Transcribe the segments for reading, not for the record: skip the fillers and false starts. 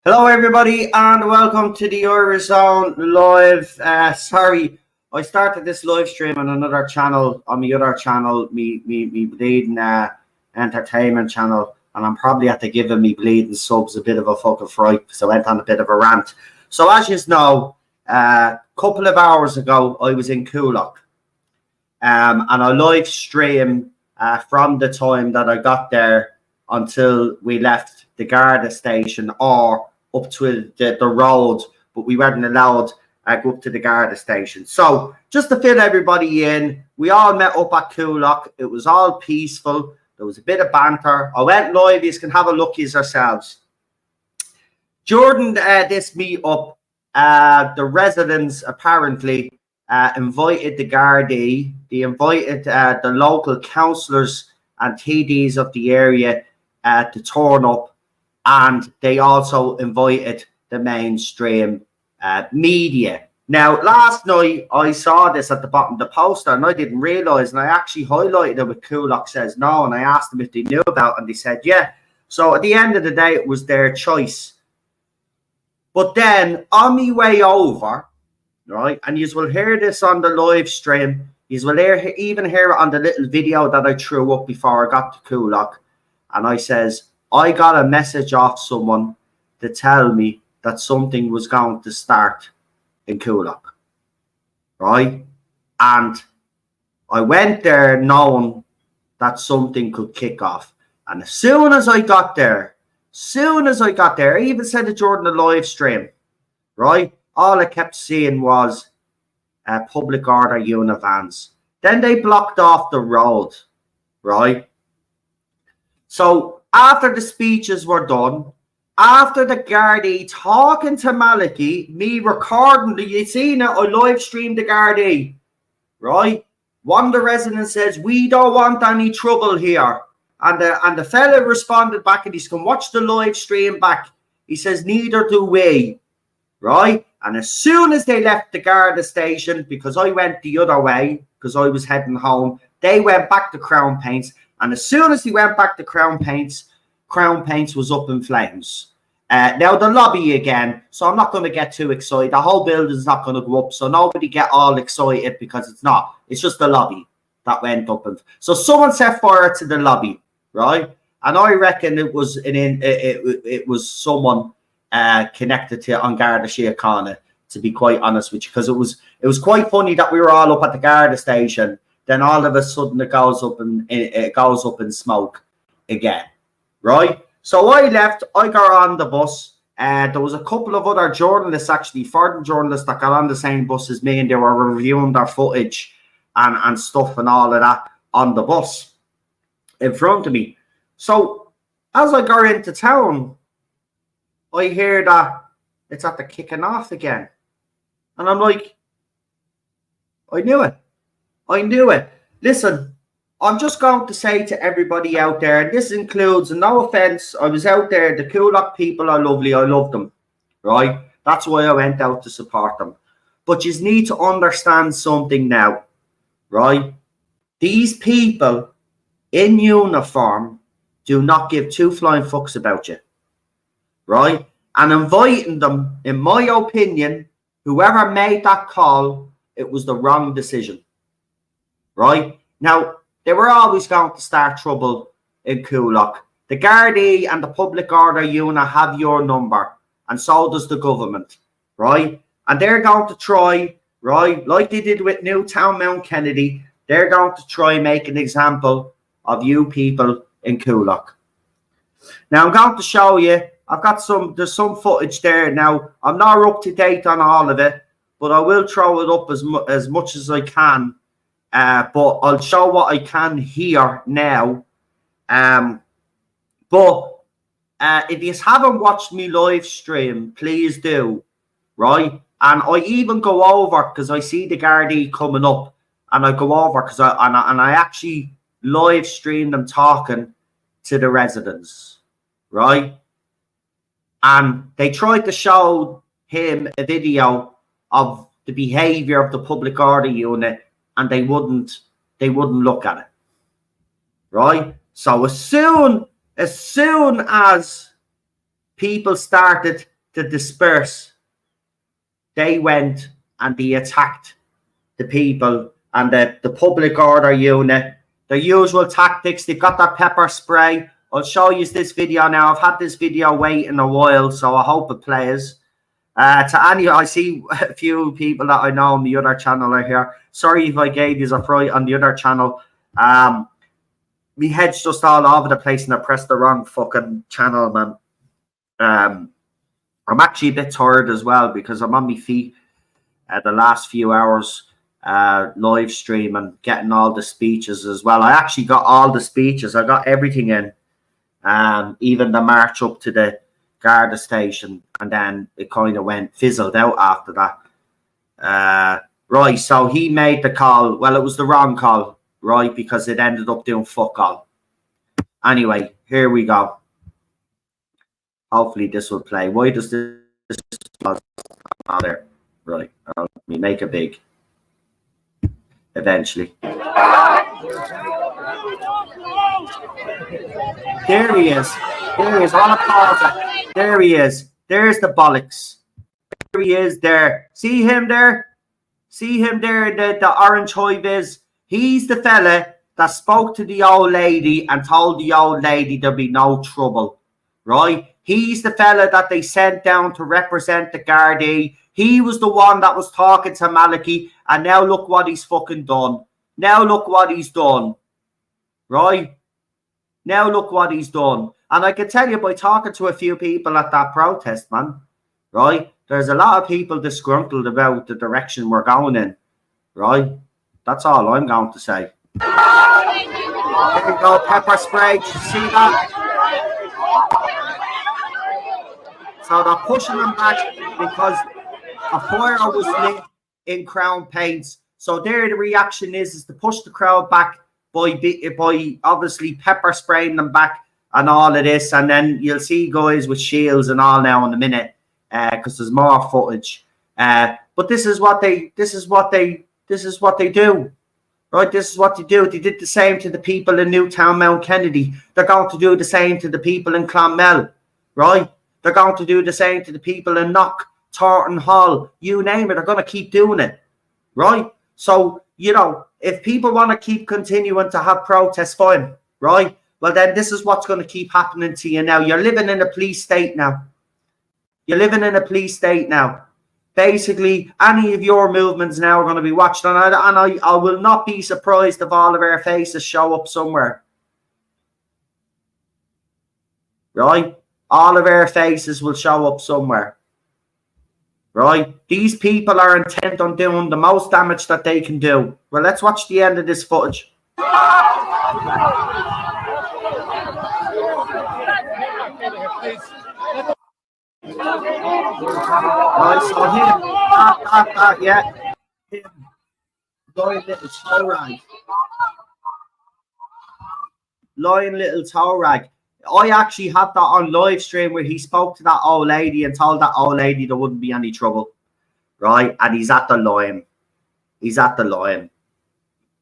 Hello, everybody, and welcome to the Eurozone Live. Sorry, I started this live stream on another channel, on my other channel, me bleeding entertainment channel, and I'm probably at to giving me bleeding subs a bit of a fucking fright because I went on a bit of a rant. So, as you know, a couple of hours ago, I was in Coolock, and I live streamed from the time that I got there until we left the Garda station or up to the road, but we weren't allowed to go up to the Garda station. So just to fill everybody in, we all met up at Coolock. It was all peaceful. There was a bit of banter. I went live. You can have a look yourselves. During this meet-up, the residents apparently invited the Gardaí. They invited the local councillors and TDs of the area to turn up, and they also invited the mainstream media. Now, last night I saw this at the bottom of the poster and I didn't realise, and I actually highlighted it with Coolock Says No, and I asked them if they knew about it, and they said yeah. So at the end of the day, it was their choice. But then on my way over, right, and you will hear this on the live stream, you will even hear it on the little video that I threw up before I got to Coolock, and I says, I got a message off someone to tell me that something was going to start in Coolock, right? And I went there knowing that something could kick off. And as soon as I got there, I even said it during the live stream, right? All I kept seeing was public order unit vans. Then they blocked off the road, right? So after the speeches were done, after the Gardaí talking to Maliki, me recording, you seen it, I live streamed the Gardaí, right? One of the residents says, we don't want any trouble here. And the fella responded back, and he's come watch the live stream back. He says, neither do we, right? And as soon as they left the Garda station, because I went the other way, because I was heading home, they went back to Crown Paints. And as soon as he went back to Crown Paints was up in flames. Now the lobby again, so I'm not going to get too excited. The whole building's not going to go up, so nobody get all excited because it's not. It's just the lobby that went up. So someone set fire to the lobby, right? And I reckon it was it was someone connected to An Garda Síochána, to be quite honest with you, because it was quite funny that we were all up at the Garda station. Then all of a sudden it goes up in smoke again, right? So I left. I got on the bus. There was a couple of other journalists, actually, foreign journalists, that got on the same bus as me, and they were reviewing their footage and stuff and all of that on the bus in front of me. So as I got into town, I hear that it's at the kicking off again, and I'm like, I knew it. Listen, I'm just going to say to everybody out there, and this includes, and no offense, I was out there, the Coolock people are lovely, I love them, right? That's why I went out to support them. But you need to understand something now, right? These people in uniform do not give two flying fucks about you, right? And inviting them, in my opinion, whoever made that call, it was the wrong decision. Right? Now, they were always going to start trouble in Coolock. The Gardaí and the public order unit have your number, and so does the government, right? And they're going to try, right, like they did with Newtown Mount Kennedy, they're going to try and make an example of you people in Coolock. Now, I'm going to show you, there's some footage there. Now, I'm not up to date on all of it, but I will throw it up as much as I can. But I'll show what I can here now. But if you haven't watched me live stream, please do, right? And I even go over, because I see the Gardaí coming up, and I go over because I actually live stream them talking to the residents, right? And they tried to show him a video of the behavior of the public order unit, and they wouldn't look at it, right? So as soon as people started to disperse, they went and they attacked the people and the public order unit. Their usual tactics, they've got their pepper spray. I'll show you this video now. I've had this video waiting a while, so I hope it plays. I see a few people that I know on the other channel are here. Sorry if I gave you a fright on the other channel. My head's just all over the place and I pressed the wrong fucking channel, man. I'm actually a bit tired as well because I'm on my feet the last few hours live streaming, getting all the speeches as well. I actually got all the speeches. I got everything in, even the march up to the Garda station, and then it kind of fizzled out after that. Right, so he made the call. Well, it was the wrong call, right, because it ended up doing fuck all. Anyway, here we go. Hopefully this will play. Why does this not there? Right, let me make it big. Eventually. There he is. There he is. I want to pause it. There he is. There's the bollocks. There he is there. See him there? See him there, the orange high vis? He's the fella that spoke to the old lady and told the old lady there'd be no trouble. Right? He's the fella that they sent down to represent the Gardaí. He was the one that was talking to Maliki, and now look what he's fucking done. Now look what he's done. Right? Now look what he's done. And I can tell you by talking to a few people at that protest, man, right? There's a lot of people disgruntled about the direction we're going in, right? That's all I'm going to say. There you go, pepper spray. Did you see that? So they're pushing them back because a fire was lit in Crown Paints. So there the reaction is to push the crowd back by obviously pepper spraying them back and all of this. And then you'll see guys with shields and all now in a minute because there's more footage. But this is what they do. Right, this is what they do. They did the same to the people in Newtown Mount Kennedy. They're going to do the same to the people in Clonmel, right? They're going to do the same to the people in Knock, Thornton Hall, you name it. They're going to keep doing it, right? So, you know, if people want to keep continuing to have protests, fine, right? Well, then this is what's going to keep happening to you now. You're living in a police state now. You're living in a police state now. Basically, any of your movements now are going to be watched. And I will not be surprised if all of our faces show up somewhere. Right? All of our faces will show up somewhere. Right? These people are intent on doing the most damage that they can do. Well, let's watch the end of this footage. Right, so him, yeah. Him, lying little toe rag. Lying little toe rag. I actually had that on live stream where he spoke to that old lady and told that old lady there wouldn't be any trouble. Right? And he's at the line. He's at the line.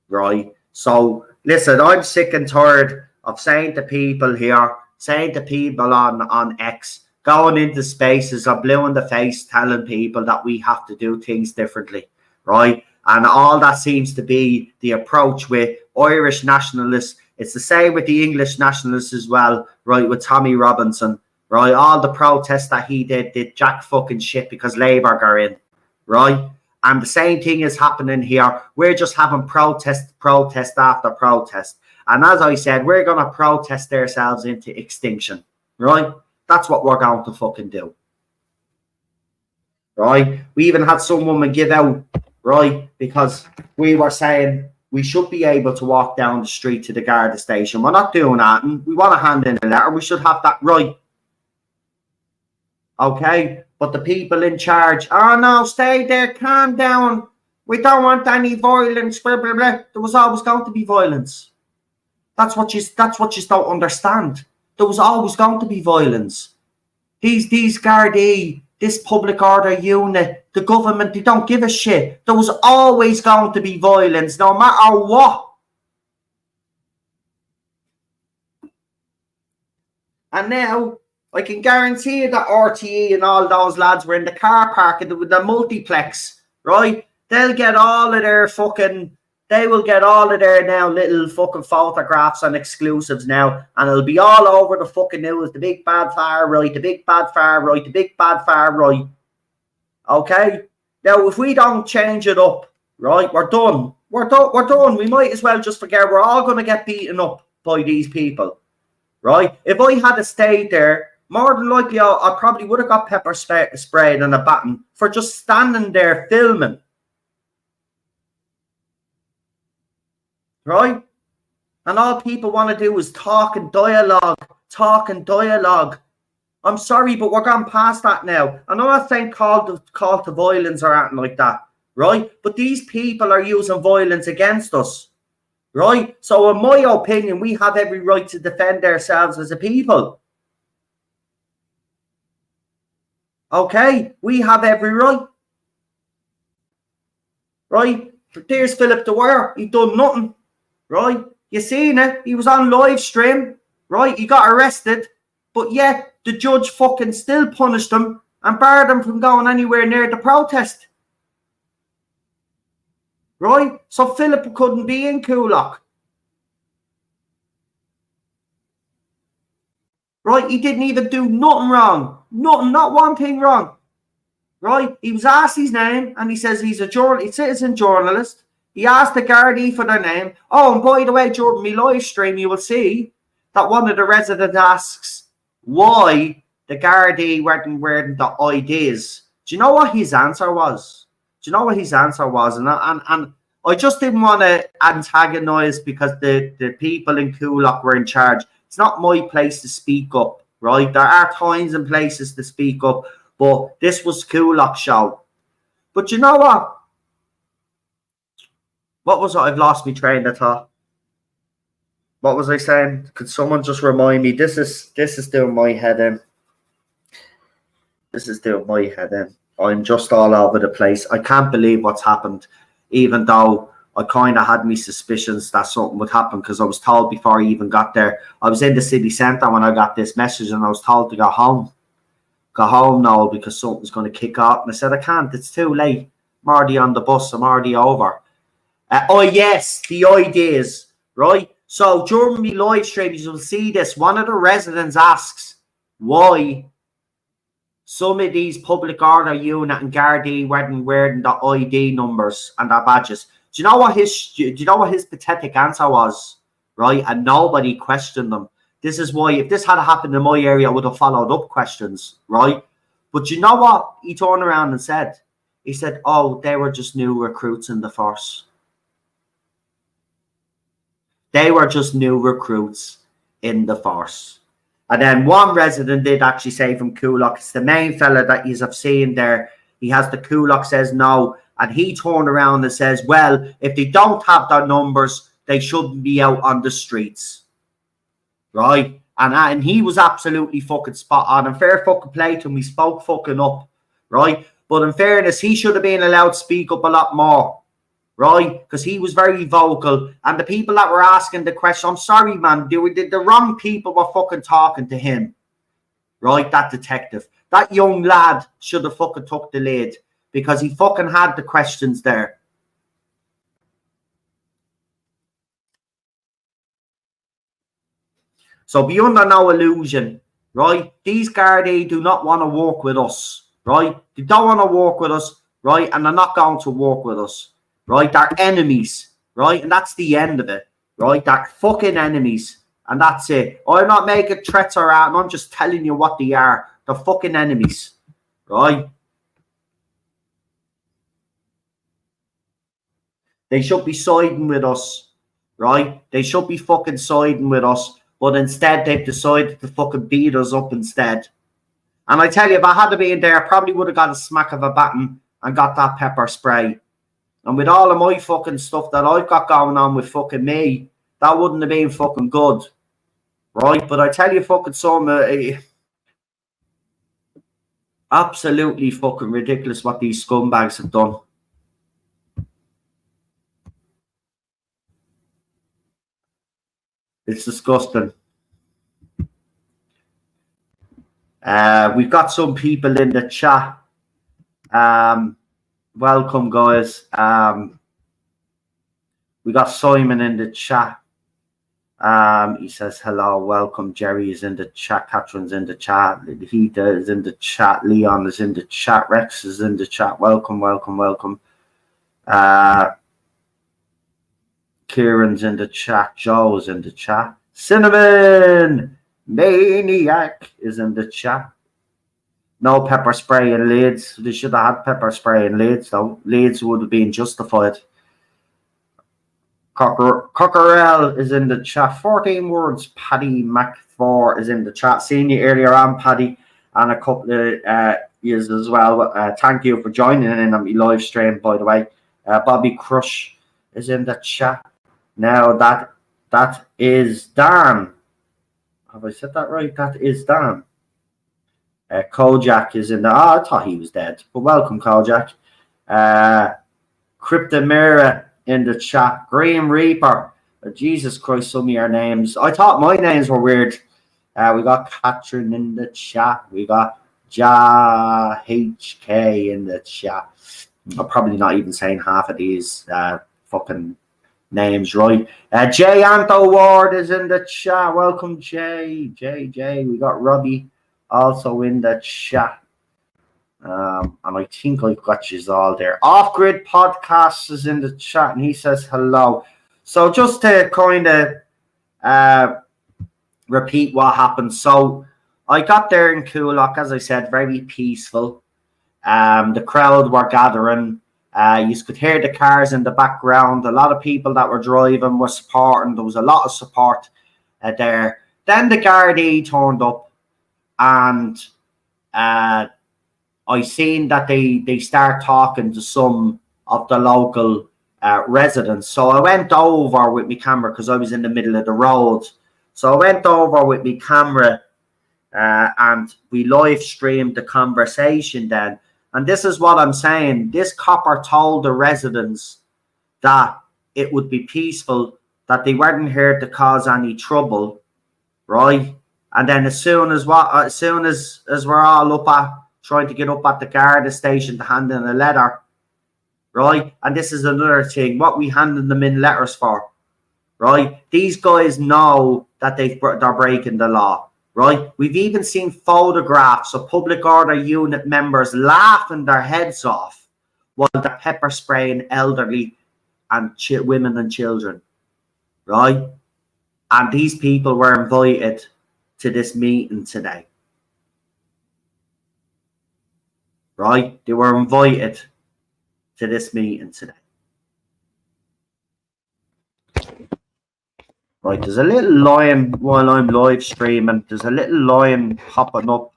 Right? So, listen, I'm sick and tired of saying to people here, saying to people on X, going into spaces of blue in the face, telling people that we have to do things differently, right? And all that seems to be the approach with Irish nationalists. It's the same with the English nationalists as well, right? With Tommy Robinson, right? All the protests that he did jack fucking shit because Labour got in, right? And the same thing is happening here. We're just having protest after protest. And as I said, we're going to protest ourselves into extinction, right? That's what we're going to fucking do. Right? We even had some woman give out, right? Because we were saying we should be able to walk down the street to the Garda station. We're not doing that. And we want to hand in a letter. We should have that right. Okay? But the people in charge, oh no, stay there, calm down. We don't want any violence, blah, blah, blah. There was always going to be violence. That's what you don't understand. There was always going to be violence. These Gardaí, this public order unit, the government, they don't give a shit. There was always going to be violence, no matter what. And now, I can guarantee you that RTE and all those lads were in the car park with the multiplex, right? They will get all of their now little fucking photographs and exclusives now, and it'll be all over the fucking news. The big bad far right, the big bad far right, the big bad far right. Okay? Now, if we don't change it up, right, we're done. We're done. We might as well just forget we're all going to get beaten up by these people, right? If I had stayed there, more than likely I probably would have got pepper sprayed and a baton for just standing there filming. Right? And all people want to do is talk and dialogue. I'm sorry, but we're gone past that now. I'm not saying call to violence or anything like that, right? But these people are using violence against us, right? So in my opinion, we have every right to defend ourselves as a people. Okay? We have every right. Right? There's Philip Dwyer. He done nothing. Right? You seen it? He was on live stream. Right? He got arrested. But yet, the judge fucking still punished him and barred him from going anywhere near the protest. Right? So Philip couldn't be in Coolock. Right? He didn't even do nothing wrong. Nothing, not one thing wrong. Right? He was asked his name and he says he's a citizen journalist. He asked the Gardaí for their name. Oh, and by the way, during my live stream, you will see that one of the residents asks why the Gardaí weren't wearing the IDs. Do you know what his answer was? And I just didn't want to antagonize because the people in Coolock were in charge. It's not my place to speak up, right? There are times and places to speak up, but this was Coolock's show. But you know what? What was it? I've lost my train of thought. What was I saying? Could someone just remind me? This is doing my head in. I'm just all over the place. I can't believe what's happened, even though I kind of had my suspicions that something would happen because I was told before I even got there. I was in the city centre when I got this message and I was told to go home. Go home now because something's going to kick off. And I said, I can't. It's too late. I'm already on the bus. I'm already over. Oh, yes, the ideas, right? So during my live stream, you will see this. One of the residents asks why some of these public order unit and Gardaí weren't wearing the ID numbers and their badges. Do you know what his pathetic answer was? Right? And nobody questioned them. This is why, if this had happened in my area, I would have followed up questions, right? But you know what he turned around and said? He said, oh, they were just new recruits in the force. They were just new recruits in the force. And then one resident did actually say from Coolock, it's the main fella that you have seen there. He has the Coolock says no. And he turned around and says, well, if they don't have their numbers, they shouldn't be out on the streets. Right? And he was absolutely fucking spot on. And fair fucking play to him. He spoke fucking up. Right? But in fairness, he should have been allowed to speak up a lot more. Right? Because he was very vocal. And the people that were asking the question, I'm sorry, man, the wrong people were fucking talking to him. Right? That detective. That young lad should have fucking took the lead. Because he fucking had the questions there. So be under no illusion, right? These Gardaí do not want to work with us, right? They don't want to work with us, right? And they're not going to work with us. Right? They're enemies, right? And that's the end of it, right? They're fucking enemies. And that's it. I'm not making threats or anything. I'm just telling you what they are. They're fucking enemies, right? They should be siding with us, right? They should be fucking siding with us. But instead, they've decided to fucking beat us up instead. And I tell you, if I had been there, I probably would have got a smack of a baton and got that pepper spray. And with all of my fucking stuff that I've got going on with fucking me, that wouldn't have been fucking good. Right? But I tell you fucking some absolutely fucking ridiculous what these scumbags have done. It's disgusting. We've got some people in the chat. Welcome, guys. We got Simon in the chat. He says hello, welcome. Jerry is in the chat. Catherine's in the chat. Hita is in the chat. Leon is in the chat. Rex is in the chat. Welcome, welcome, welcome. Kieran's in the chat. Joe's in the chat. Cinnamon Maniac is in the chat. No pepper spray in Leeds. They should have had pepper spray in Leeds, though. Leeds would have been justified. Cockerell is in the chat. 14 words. Paddy Mac4 is in the chat. Seeing you earlier on, Paddy, and a couple of years as well. Thank you for joining in on my live stream, by the way. Bobby Crush is in the chat. Now that is Dan. Have I said that right? That is Dan. Kojak is in the. Oh, I thought he was dead. But welcome, Kojak. Cryptomira in the chat. Graham Reaper. Jesus Christ, some of your names. I thought my names were weird. We got Catherine in the chat. We got Ja HK in the chat. I'm probably not even saying half of these fucking names right. Jay Anto Ward is in the chat. Welcome, Jay. Jay. We got Robbie also in the chat. And I think I've got you all there. Off Grid Podcast is in the chat, and he says hello. So just to kind of repeat what happened. So I got there in Coolock, as I said, very peaceful. The crowd were gathering. You could hear the cars in the background. A lot of people that were driving were supporting. There was a lot of support there. Then the Gardaí turned up, and I seen that they start talking to some of the local residents. So I went over with my camera because I was in the middle of the road. So I went over with my camera and we live streamed the conversation then. And this is what I'm saying. This copper told the residents that it would be peaceful, that they weren't here to cause any trouble, right? And then as soon as we're all up at trying to get up at the Garda station to hand in a letter, right? And this is another thing, what we handed them in letters for, right? These guys know that they're breaking the law, right? We've even seen photographs of public order unit members laughing their heads off while they're pepper spraying elderly and women and children, right? And these people were invited to this meeting today. Right? They were invited to this meeting today. Right, there's a little line while I'm live streaming. There's a little line popping up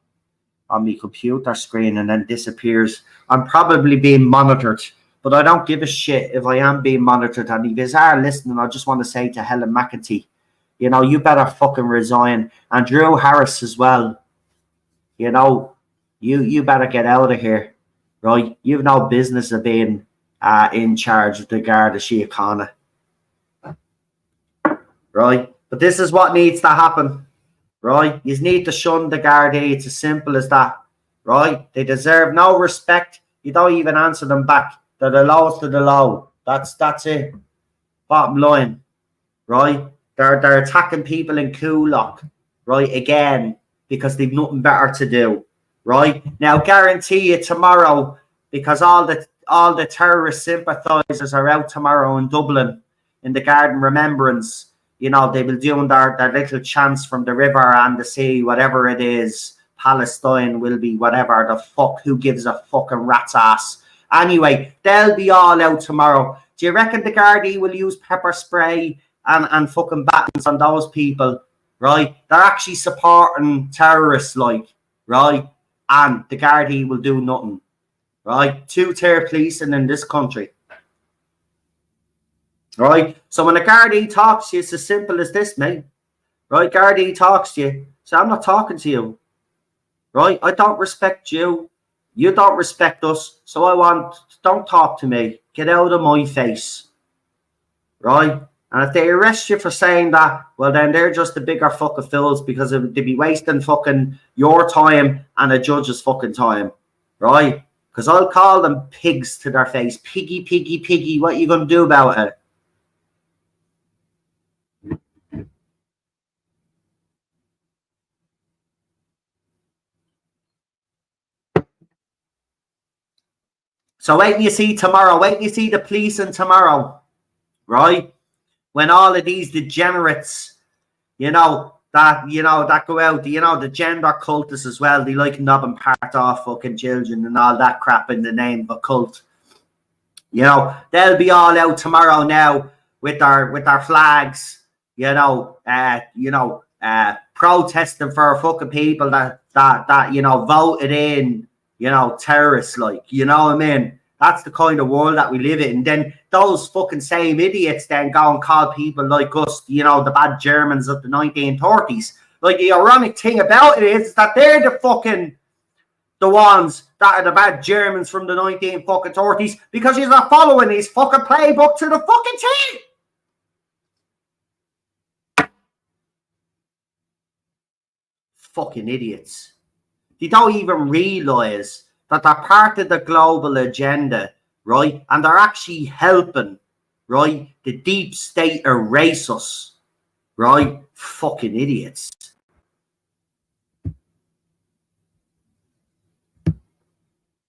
on my computer screen and then disappears. I'm probably being monitored, but I don't give a shit if I am being monitored. And if you are listening, I just want to say to Helen McEntee, you know, you better fucking resign. And Drew Harris as well. You know, you better get out of here, right? You've no business of being in charge of the Garda Síochána, right? But this is what needs to happen, right? You need to shun the Gardaí. It's as simple as that, right? They deserve no respect. You don't even answer them back. They're the lowest of the low. That's it. Bottom line, right? They're attacking people in Coolock, right? Again, because they've nothing better to do. Right now, guarantee you tomorrow, because all the terrorist sympathisers are out tomorrow in Dublin in the Garden Remembrance. You know, they will do their little chants from the river and the sea, whatever it is. Palestine will be whatever the fuck. Who gives a fucking rat's ass? Anyway, they'll be all out tomorrow. Do you reckon the Gardaí will use pepper spray and fucking batons on those people? Right? They're actually supporting terrorists, like, right? And the Gardaí will do nothing, right? Two-tier policing in this country, right? So when a Gardaí talks to you, it's as simple as this, mate, right? Gardaí talks to you, so I'm not talking to you, right? I don't respect you. You don't respect us, so don't talk to me. Get out of my face, right? And if they arrest you for saying that, well, then they're just the bigger fucking fools because they'd be wasting fucking your time and a judge's fucking time, right? Because I'll call them pigs to their face. Piggy, piggy, piggy. What are you going to do about it? So wait till you see tomorrow. Wait till you see the policing tomorrow, right? When all of these degenerates, that go out, the gender cultists as well, they like knobbing part off fucking children and all that crap in the name of a cult. They'll be all out tomorrow now with their flags, protesting for fucking people that voted in, terrorists, like, you know what I mean? That's the kind of world that we live in. And then those fucking same idiots then go and call people like us, the bad Germans of the 1930s. Like, the ironic thing about it is that they're the ones that are the bad Germans from the 1930s because he's not following his fucking playbook to the fucking T. Fucking idiots. They don't even realise that they're part of the global agenda, right? And they're actually helping, right, the deep state erase us, right? Fucking idiots.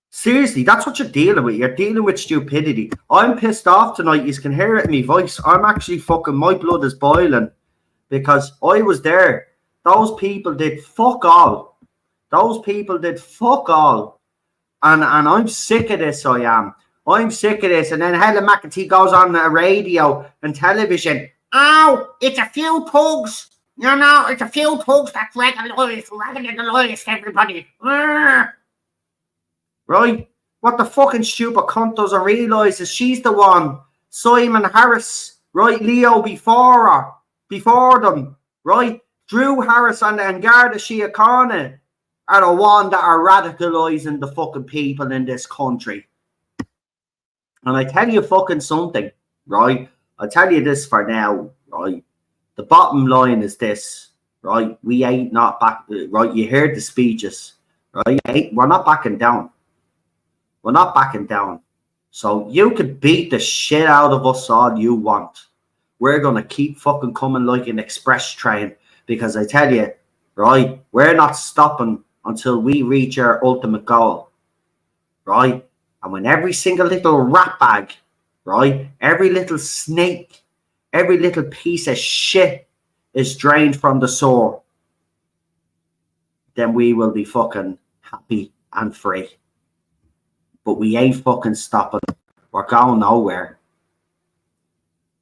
Seriously, that's what you're dealing with. You're dealing with stupidity. I'm pissed off tonight. You can hear it in my voice. I'm actually my blood is boiling because I was there. Those people did fuck all. And I'm sick of this, I am. I'm sick of this. And then Helen McEntee goes on the radio and television. Oh, it's a few thugs. It's a few thugs that radicalise everybody. Right? What the fucking stupid cunt doesn't realise is she's the one. Simon Harris, right? Leo before them, right? Drew Harris and Garda Síochána are the one that are radicalising the fucking people in this country. And I tell you fucking something, right? I'll tell you this for now, right? The bottom line is this, right? We ain't not back, right? You heard the speeches, right? We're not backing down. We're not backing down. So you could beat the shit out of us all you want. We're going to keep fucking coming like an express train because I tell you, right? We're not stopping until we reach our ultimate goal, right? And when every single little rat bag, right, every little snake, every little piece of shit is drained from the sewer, then we will be fucking happy and free. But we ain't fucking stopping. We're going nowhere.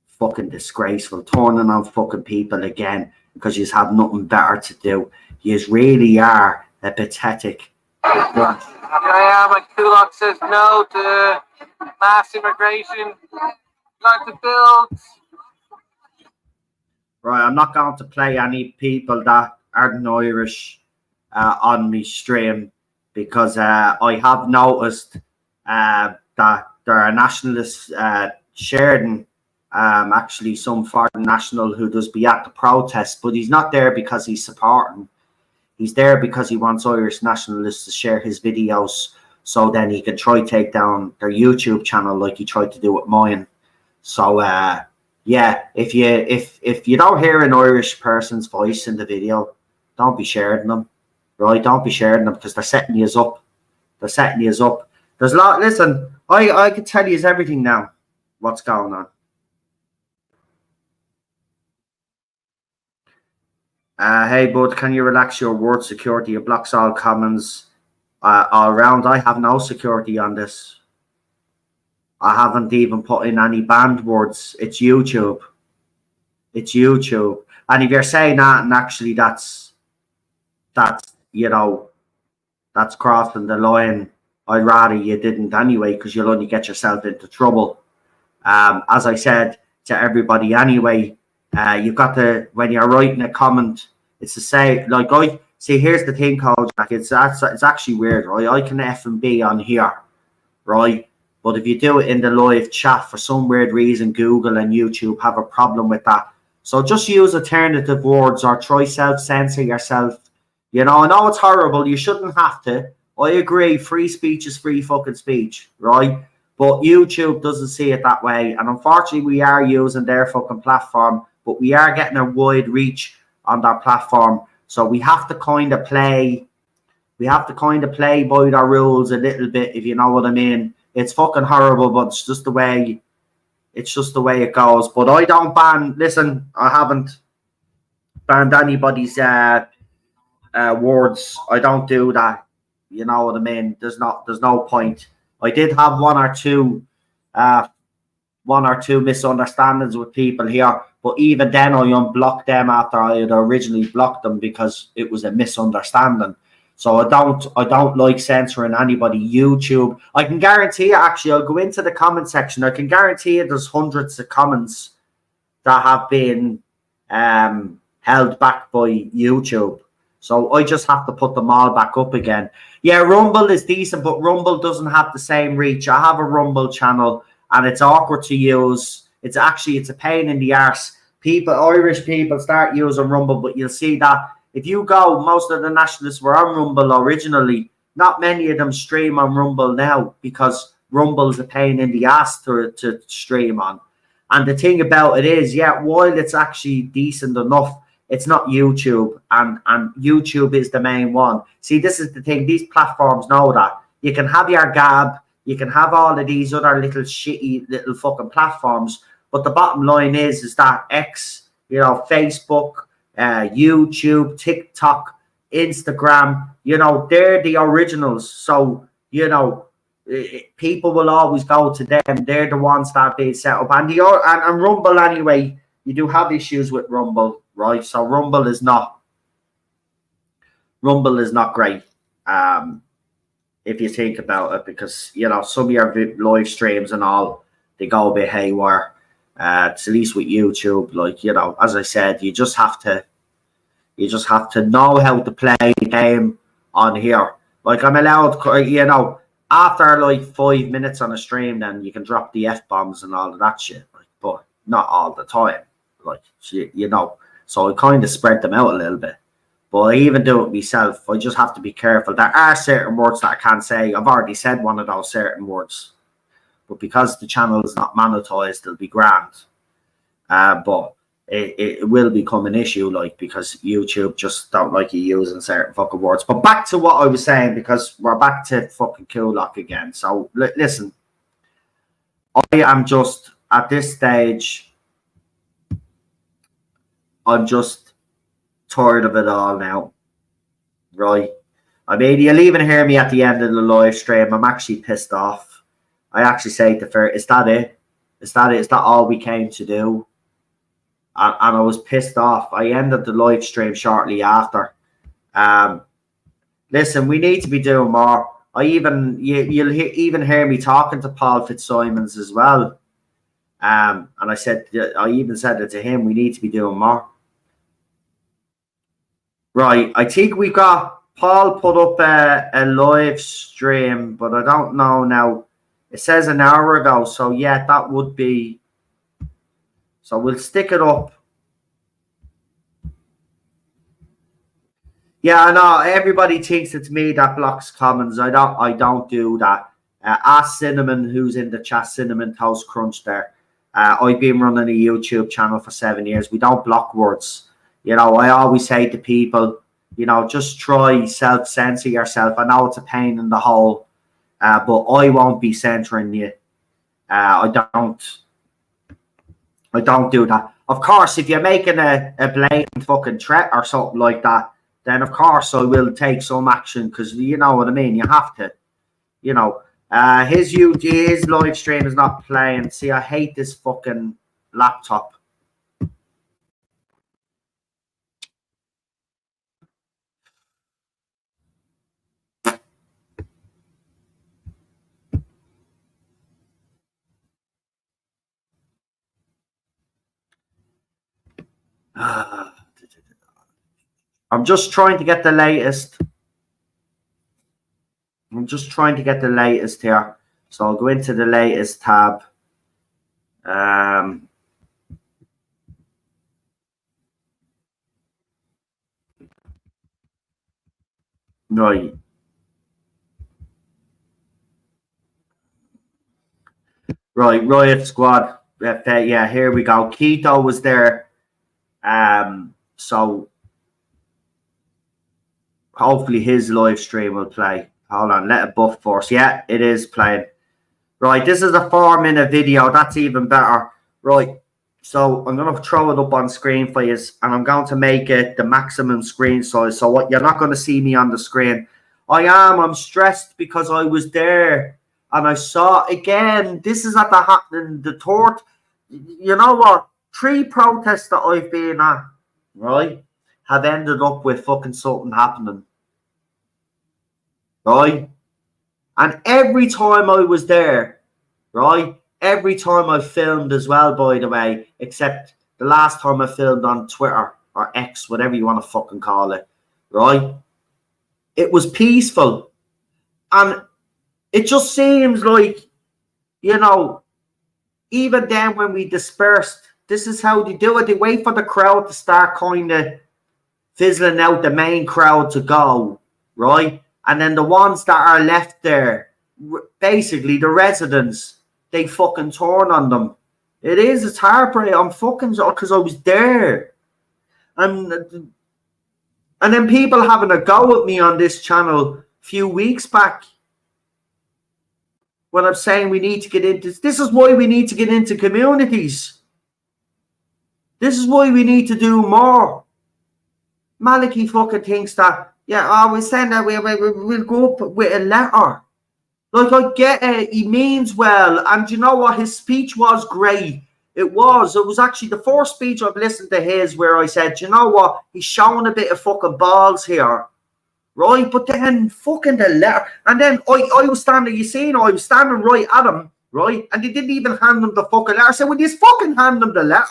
Fucking disgraceful. Turning on fucking people again because you have nothing better to do. You really are a pathetic. Yeah, but Coolock says no to mass immigration. Like to build. Right, I'm not going to play any people that aren't Irish on my stream because I have noticed that there are nationalists, Sheridan, actually some foreign national who does be at the protest, but he's not there because he's supporting. He's there because he wants Irish nationalists to share his videos so then he can try to take down their YouTube channel like he tried to do with mine. So, yeah, if you don't hear an Irish person's voice in the video, don't be sharing them, right? Don't be sharing them because they're setting you up. They're setting you up. There's a lot. Listen, I can tell you everything now. What's going on? Hey, bud, can you relax your word security? It blocks all comments all around. I have no security on this. I haven't even put in any banned words. It's YouTube. It's YouTube. And if you're saying that, and actually that's crossing the line, I'd rather you didn't anyway, because you'll only get yourself into trouble. As I said to everybody anyway, you've got to, when you're writing a comment, it's to say, like, here's the thing, Coach, it's actually weird, right? I can F and B on here, right? But if you do it in the live chat, for some weird reason, Google and YouTube have a problem with that. So just use alternative words or try self-censor yourself. You know, I know it's horrible. You shouldn't have to. I agree. Free speech is free fucking speech, right? But YouTube doesn't see it that way. And unfortunately, we are using their fucking platform, but we are getting a wide reach on that platform. So we have to kind of play. We have to kind of play by the rules a little bit, if you know what I mean. It's fucking horrible, but it's just the way. It's just the way it goes. But I don't ban. Listen, I haven't banned anybody's words. I don't do that. You know what I mean? There's no point. I did have one or two misunderstandings with people here, but even then I unblocked them after I had originally blocked them because it was a misunderstanding. So I don't like censoring anybody. YouTube, I can guarantee you, actually, I'll go into the comment section. I can guarantee you there's hundreds of comments that have been held back by YouTube. So I just have to put them all back up again. Yeah, Rumble is decent, but Rumble doesn't have the same reach. I have a Rumble channel and it's awkward to use. It's a pain in the arse. Irish people start using Rumble, but you'll see that if you go, most of the nationalists were on Rumble originally. Not many of them stream on Rumble now because Rumble's a pain in the ass to stream on. And the thing about it is, yeah, while it's actually decent enough, it's not YouTube, and YouTube is the main one. See, this is the thing. These platforms know that. You can have your Gab, you can have all of these other little shitty little fucking platforms, but the bottom line is that X, you know, Facebook, YouTube, TikTok, Instagram, you know, they're the originals. So, you know, people will always go to them. They're the ones that are being set up. And Rumble, anyway, you do have issues with Rumble, right? So Rumble is not great, if you think about it, because, you know, some of your live streams and all, they go a bit haywire. At least with YouTube, like, you know, as I said, you just have to know how to play the game on here. Like, I'm allowed, you know, after like 5 minutes on a stream, then you can drop the F-bombs and all of that shit, like, but not all the time, like, you know. So I kind of spread them out a little bit. But I even do it myself. I just have to be careful. There are certain words that I can't say. I've already said one of those certain words. But because the channel is not monetized, it'll be grand. But it will become an issue, like, because YouTube just don't like you using certain fucking words. But back to what I was saying, because we're back to fucking Coolock again. So listen, I am just at this stage, I'm just tired of it all now, right? I mean, you'll even hear me at the end of the live stream. I'm actually pissed off. I actually say to Fer, is that it? Is that it? Is that all we came to do? And I was pissed off. I ended the live stream shortly after. Listen, we need to be doing more. You'll even hear me talking to Paul Fitzsimons as well. And I even said it to him. We need to be doing more. Right, I think we got Paul put up a live stream, but I don't know now. It says an hour ago, so yeah, that would be. So we'll stick it up. Yeah, I know everybody thinks it's me that blocks comments. I don't do that. Ask Cinnamon, who's in the chat, Cinnamon Toast Crunch there. I've been running a YouTube channel for 7 years. We don't block words. You know, I always say to people, you know, just try self-censor yourself. I know it's a pain in the hole, but I won't be censoring you. I don't do that. Of course, if you're making a blatant fucking threat or something like that, then of course I will take some action, because you know what I mean. You have to, you know. His live stream is not playing. See, I hate this fucking laptop. I'm just trying to get the latest. I'm just trying to get the latest here. So I'll go into the latest tab. Right. Right, Riot Squad. Yeah, here we go. Keto was there. So hopefully his live stream will play. Hold on, let it buff first. Yeah, it is playing. Right, this is a 4-minute video. That's even better. Right, so I'm going to throw it up on screen for you, and I'm going to make it the maximum screen size. So what you're not going to see me on the screen. I'm stressed because I was there and I saw again. This is at the third. You know what? 3 protests that I've been at, right, have ended up with fucking something happening. Right? And every time I was there, right? Every time I filmed as well, by the way, except the last time I filmed on Twitter or X, whatever you want to fucking call it, right? It was peaceful. And it just seems like, you know, even then when we dispersed, this is how they do it. They wait for the crowd to start kind of fizzling out, the main crowd to go, right? And then the ones that are left there, basically the residents, they fucking turn on them. It's heartbreaking. I'm fucking, because I was there. And then people having a go at me on this channel a few weeks back when I'm saying we need to get into this is why we need to get into communities. This is why we need to do more. Maliki fucking thinks that, yeah, we send that, we'll go up with a letter. Like, I get it, he means well, and you know what, his speech was great. It was actually the first speech I've listened to his where I said, you know what, he's showing a bit of fucking balls here, right? But then fucking the letter, and then I was standing, I was standing right at him, right? And they didn't even hand him the fucking letter. I said, well, you fucking hand him the letter.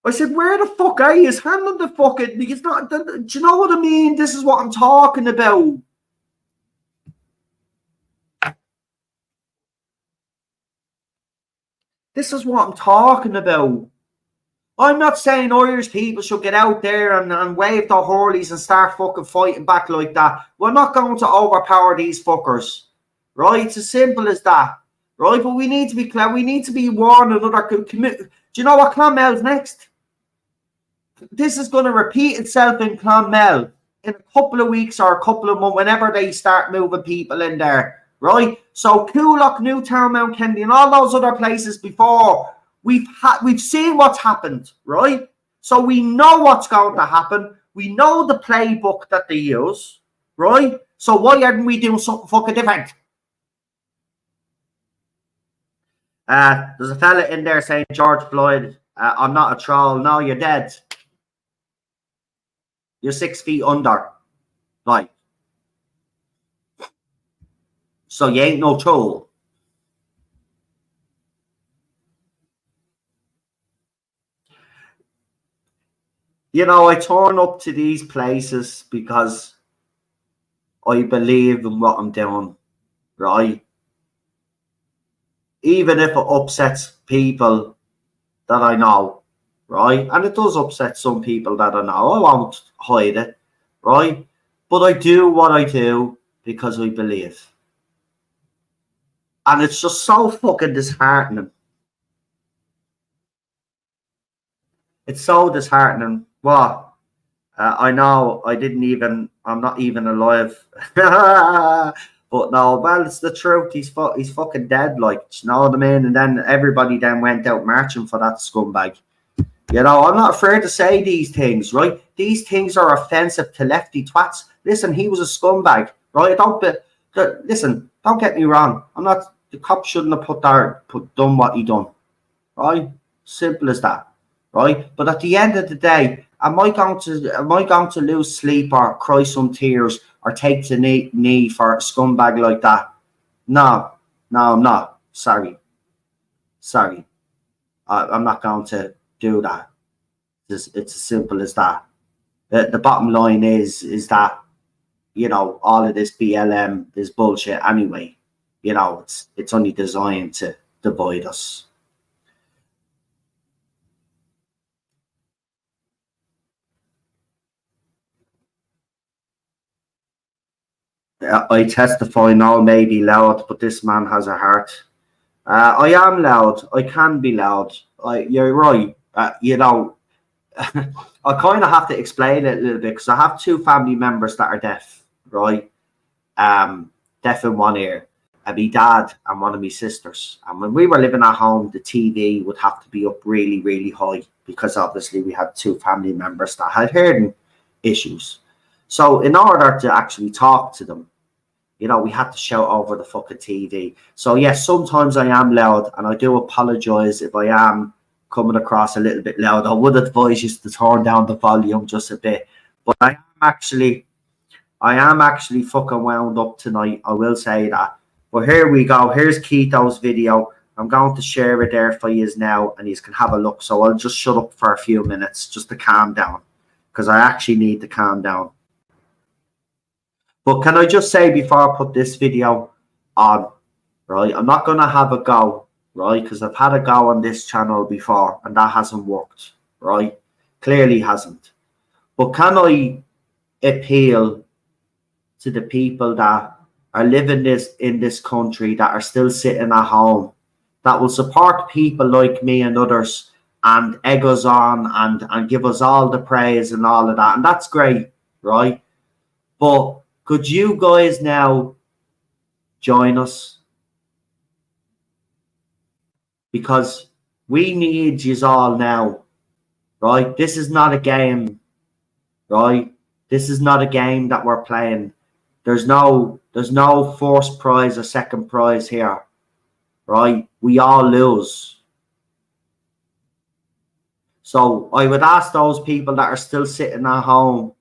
I said, where the fuck are you? Hand him the fucking, it's not, do you know what I mean? This is what I'm talking about. This is what I'm talking about. I'm not saying Irish people should get out there and wave their hurleys and start fucking fighting back like that. We're not going to overpower these fuckers. Right? It's as simple as that. Right? But we need to be clear. We need to be warned another. Do you know what Clonmel's next? This is going to repeat itself in Clonmel in a couple of weeks or a couple of months, whenever they start moving people in there. Right? So Coolock, Newtown, Mount Kennedy, and all those other places before, we've seen what's happened, right? So we know what's going to happen. We know the playbook that they use, right? So why aren't we doing something fucking different? There's a fella in there saying, George Floyd, I'm not a troll. No, you're dead. You're 6 feet under. Like. So you ain't no troll. You know, I turn up to these places because I believe in what I'm doing, right? Even if it upsets people that I know, right? And it does upset some people that I know. I won't hide it, right? But I do what I do because I believe. And it's just so fucking disheartening. It's so disheartening. What? I know I'm not even alive. But no, well, it's the truth. He's fucking dead, like, you know what I mean? And then everybody then went out marching for that scumbag. You know, I'm not afraid to say these things, right? These things are offensive to lefty twats. Listen, he was a scumbag, right? Listen, don't get me wrong. The cops shouldn't have done what he done, right? Simple as that, right? But at the end of the day, am I going to lose sleep or cry some tears or take the knee for a scumbag like that? No, I'm not. Sorry. I'm not going to do that. It's as simple as that. The bottom line is that you know, all of this BLM, this bullshit anyway. You know, it's only designed to divide us. I testify now, maybe loud, but this man has a heart. I am loud. I can be loud. You're right. You know, I kind of have to explain it a little bit because I have two family members that are deaf, right? Deaf in one ear. My dad and one of my sisters. And when we were living at home, the TV would have to be up really, really high because obviously we had two family members that had hearing issues. So in order to actually talk to them, you know, we had to shout over the fucking TV. So yes, sometimes I am loud, and I do apologize if I am coming across a little bit loud. I would advise you to turn down the volume just a bit. But I am actually fucking wound up tonight. I will say that. But here we go. Here's Keto's video. I'm going to share it there for you now, and you can have a look. So I'll just shut up for a few minutes just to calm down, because I actually need to calm down. But can I just say before I put this video on, right, I'm not going to have a go, right, because I've had a go on this channel before and that hasn't worked, right, clearly hasn't. But can I appeal to the people that are living in this country, that are still sitting at home, that will support people like me and others and egg us on and give us all the praise and all of that, and that's great, right? But could you guys now join us? Because we need you all now, right? This is not a game, right? This is not a game that we're playing. There's no first prize or second prize here, right? We all lose. So I would ask those people that are still sitting at home,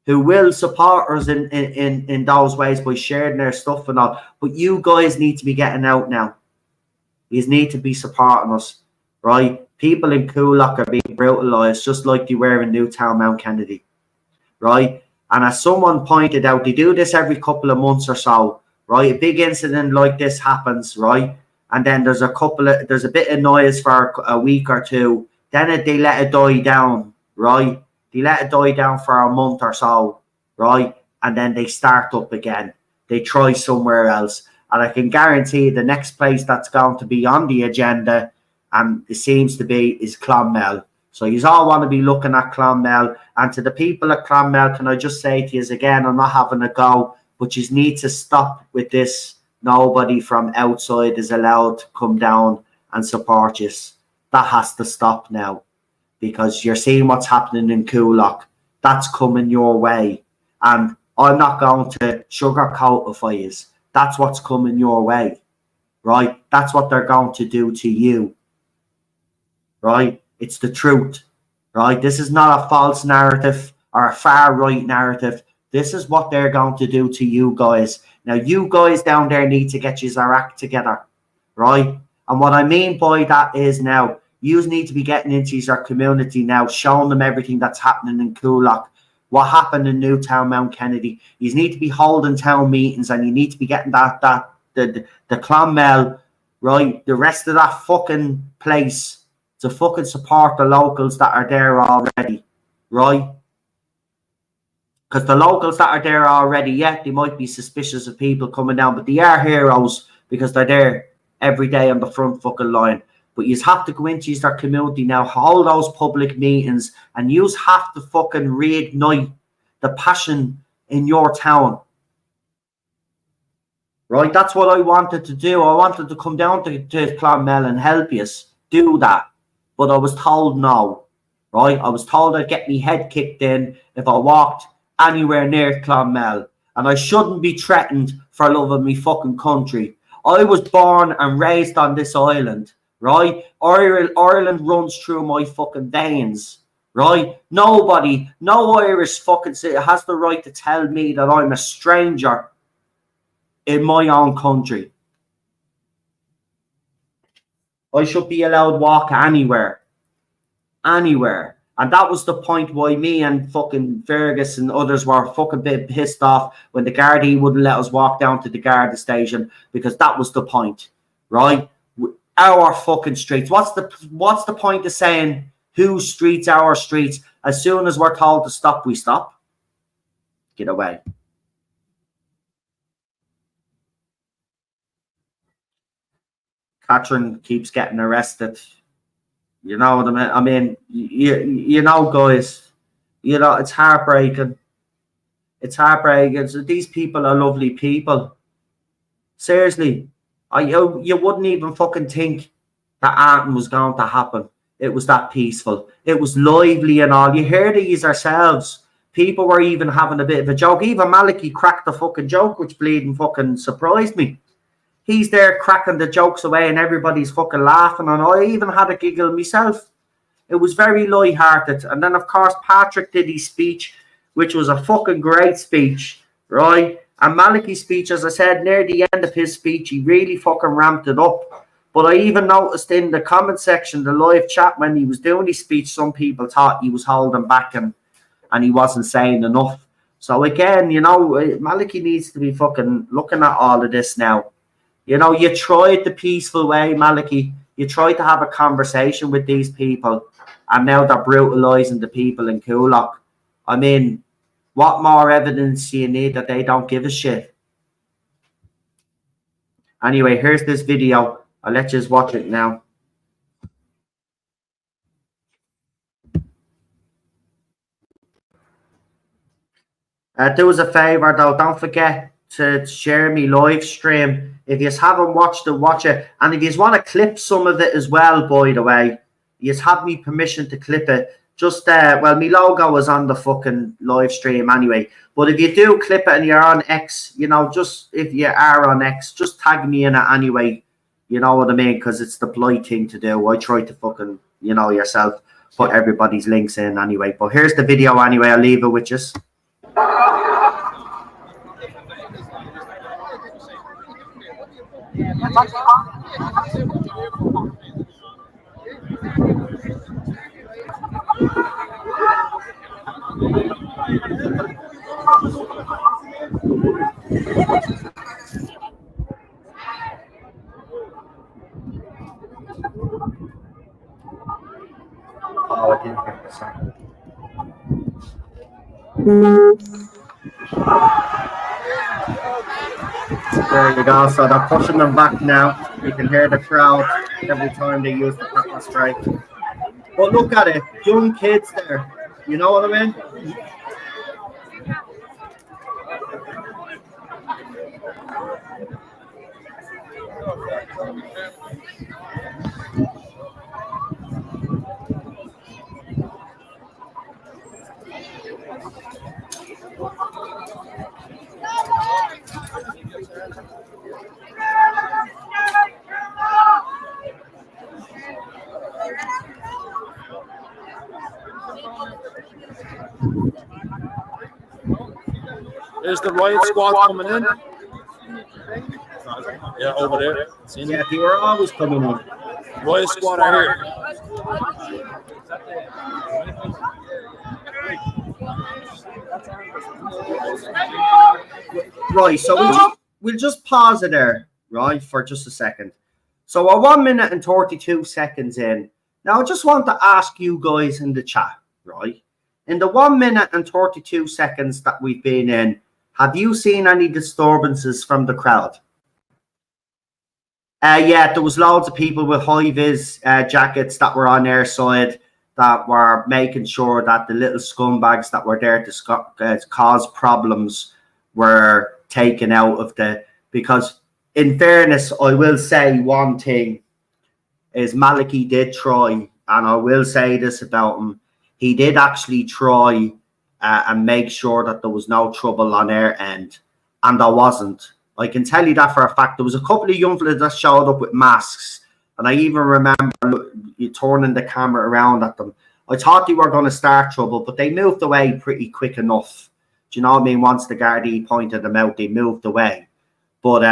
who will support us in those ways by sharing their stuff and all. But you guys need to be getting out now. You need to be supporting us, right? People in Coolock are being brutalised just like they were in Newtown Mount Kennedy, right? And as someone pointed out, they do this every couple of months or so, right? A big incident like this happens, right? And then there's a bit of noise for a week or two. Then they let it die down, right? They let it die down for a month or so, right? And then they start up again. They try somewhere else. And I can guarantee the next place that's going to be on the agenda, and it seems to be, is Clonmel. So you all want to be looking at Clonmel. And to the people at Clonmel, can I just say to you again, I'm not having a go, but you need to stop with this. Nobody from outside is allowed to come down and support you. That has to stop now, because you're seeing what's happening in Coolock. That's coming your way. And I'm not going to sugarcoat it for you. That's what's coming your way, right? That's what they're going to do to you, right? It's the truth, right? This is not a false narrative or a far-right narrative. This is what they're going to do to you guys. Now, you guys down there need to get your act together, right? And what I mean by that is now, you need to be getting into your community now, showing them everything that's happening in Coolock, what happened in Newtown Mount Kennedy. You need to be holding town meetings, and you need to be getting the Clonmel, right, the rest of that fucking place to fucking support the locals that are there already, right? Because the locals that are there already, yeah, they might be suspicious of people coming down, but they are heroes because they're there every day on the front fucking line. But you have to go into your community now, hold those public meetings, and you have to fucking reignite the passion in your town. Right? That's what I wanted to do. I wanted to come down to Clonmel and help you do that. But I was told no. Right? I was told I'd get me head kicked in if I walked anywhere near Clonmel. And I shouldn't be threatened for loving me fucking country. I was born and raised on this island. Right? Ireland runs through my fucking veins. Right? Nobody, no Irish fucking city has the right to tell me that I'm a stranger in my own country. I should be allowed to walk anywhere. Anywhere. And that was the point why me and fucking Fergus and others were fucking bit pissed off when the Gardaí wouldn't let us walk down to the Garda station, because that was the point, right? Our fucking streets. What's the point of saying whose streets, our streets? As soon as we're told to stop, we stop. Get away. Catherine keeps getting arrested. You know what I mean? I mean, you know, guys, you know, it's heartbreaking. It's heartbreaking. So these people are lovely people. Seriously, you wouldn't even fucking think that anything was going to happen. It was that peaceful. It was lively and all. You hear these ourselves. People were even having a bit of a joke. Even Maliki cracked the fucking joke, which bleeding fucking surprised me. He's there cracking the jokes away and everybody's fucking laughing. And I even had a giggle myself. It was very light-hearted. And then, of course, Patrick did his speech, which was a fucking great speech, right? And Maliki's speech, as I said, near the end of his speech, he really fucking ramped it up. But I even noticed in the comment section, the live chat, when he was doing his speech, some people thought he was holding back and he wasn't saying enough. So again, you know, Maliki needs to be fucking looking at all of this now. You know, you tried the peaceful way, Maliki. You tried to have a conversation with these people, and now they're brutalising the people in Coolock. I mean, what more evidence do you need that they don't give a shit? Anyway, here's this video. I'll let you watch it now. Do us a favour, though. Don't forget to share me live stream. If you haven't watched it, watch it. And if you want to clip some of it as well, by the way, you have me permission to clip it. Just, well, my logo is on the fucking live stream anyway. But if you do clip it and you're on X, you know, just if you are on X, just tag me in it anyway. You know what I mean? Because it's the polite thing to do. I try to fucking, you know, yourself, put everybody's links in anyway. But here's the video anyway. I'll leave it with you. Oh, I didn't get the sound. There you go. So they're pushing them back now. You can hear the crowd every time they use the pepper spray. But look at it, young kids there. You know what I mean? There's the riot squad coming in. Yeah, over there. Yeah, they were always coming on. Riot squad are here. Right, so we'll just pause it there, right, for just a second. So we're 1 minute and 32 seconds in. Now, I just want to ask you guys in the chat, right? In the 1 minute and 32 seconds that we've been in, have you seen any disturbances from the crowd? Yeah, there was loads of people with high-vis jackets that were on their side that were making sure that the little scumbags that were there to cause problems were taken out of the... Because, in fairness, I will say one thing, is Maliki did try, and I will say this about him, he did actually try and make sure that there was no trouble on their end, and there wasn't. I can tell you that for a fact. There was a couple of young fellas that showed up with masks, and I even remember you turning the camera around at them. I thought they were going to start trouble, but they moved away pretty quick enough. Do you know what I mean? Once the Gardaí pointed them out, they moved away. But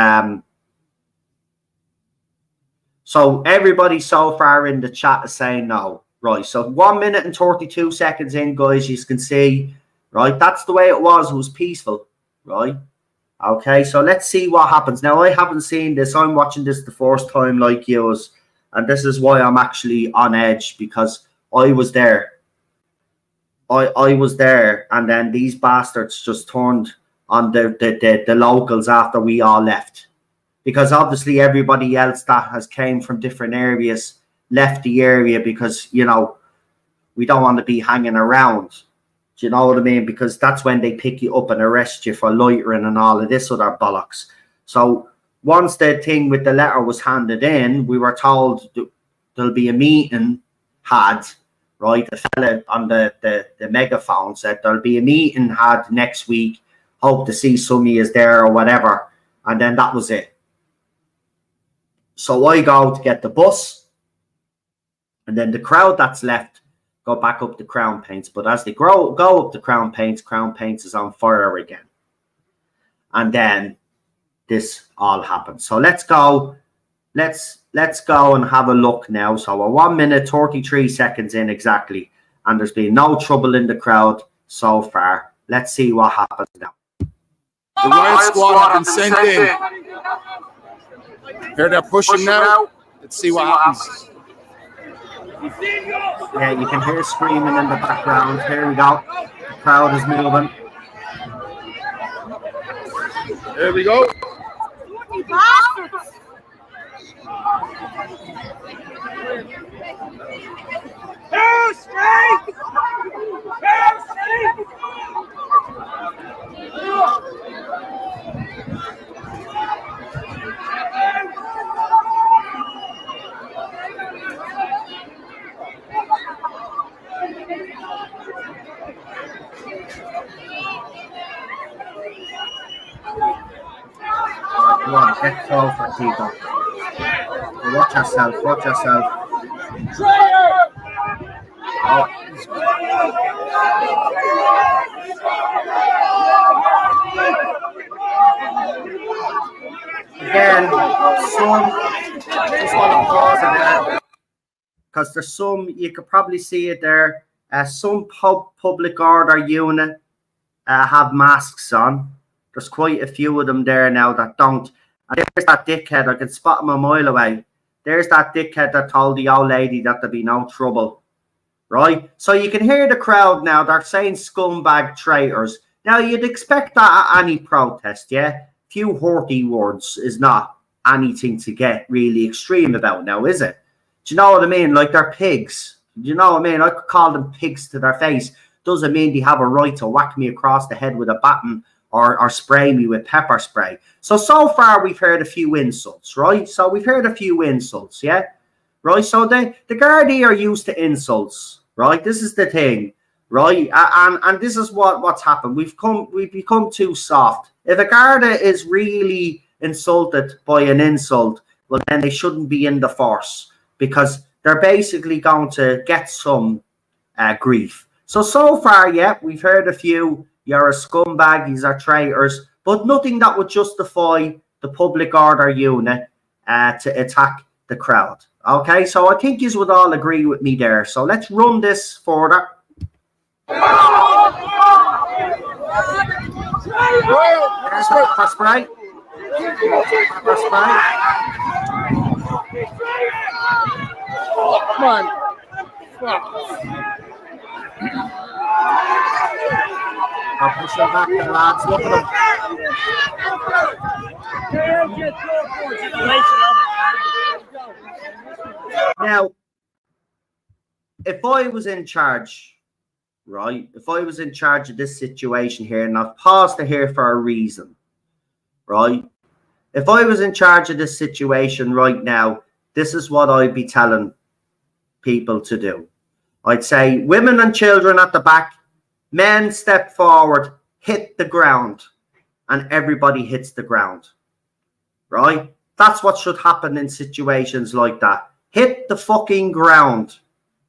so everybody so far in the chat is saying no. Right, so 1 minute and 32 seconds in, guys, you can see, right, that's the way it was peaceful, right? Okay, so let's see what happens. Now, I haven't seen this. I'm watching this the first time like yours, and this is why I'm actually on edge, because I was there. I was there, and then these bastards just turned on the locals after we all left. Because obviously everybody else that has came from different areas left the area because, you know, we don't want to be hanging around. Do you know what I mean? Because that's when they pick you up and arrest you for loitering and all of this other bollocks. So once the thing with the letter was handed in, we were told there'll be a meeting had, right? The fella on the megaphone said there'll be a meeting had next week. Hope to see some of you there or whatever. And then that was it. So I go to get the bus. And then the crowd that's left go back up the Crown Paints, but as they go up the Crown Paints is on fire again. And then this all happens. So let's go and have a look now. So we're 1 minute 33 seconds in exactly, and there's been no trouble in the crowd so far. Let's see what happens now. The riot squad have been sent in. Here they're pushing now. Let's see what happens. Yeah, you can hear screaming in the background. Here we go. The crowd is moving. There we go. Come on, get closer, people. Watch yourself, watch yourself. Oh. Again, just want to pause it there, because there's some, you could probably see it there, some public order unit have masks on. There's quite a few of them there now that don't. And there's that dickhead, I can spot him a mile away. There's that dickhead that told the old lady that there'd be no trouble. Right? So you can hear the crowd now. They're saying scumbag traitors. Now, you'd expect that at any protest, yeah? Few hurty words is not anything to get really extreme about now, is it? Do you know what I mean? Like, they're pigs. Do you know what I mean? I could call them pigs to their face. Doesn't mean they have a right to whack me across the head with a baton or spray me with pepper spray. So far we've heard a few insults, right? So we've heard a few insults, yeah? Right? So the Gardaí are used to insults, right? This is the thing, right? And this is what's happened. We've become too soft. If a Garda is really insulted by an insult, well, then they shouldn't be in the force, because they're basically going to get some grief. So far, yeah, we've heard a few. You're a scumbag, these are traitors, but nothing that would justify the public order unit to attack the crowd. Okay, so I think you would all agree with me there. So let's run this further. Pepper spray. Pepper spray. Come on. I'll push them back, the lads. Look at them. Now, if I was in charge, right? If I was in charge of this situation here, and I've paused it here for a reason, right? If I was in charge of this situation right now, this is what I'd be telling people to do. I'd say, women and children at the back, men step forward, hit the ground, and everybody hits the ground, right? That's what should happen in situations like that. Hit the fucking ground,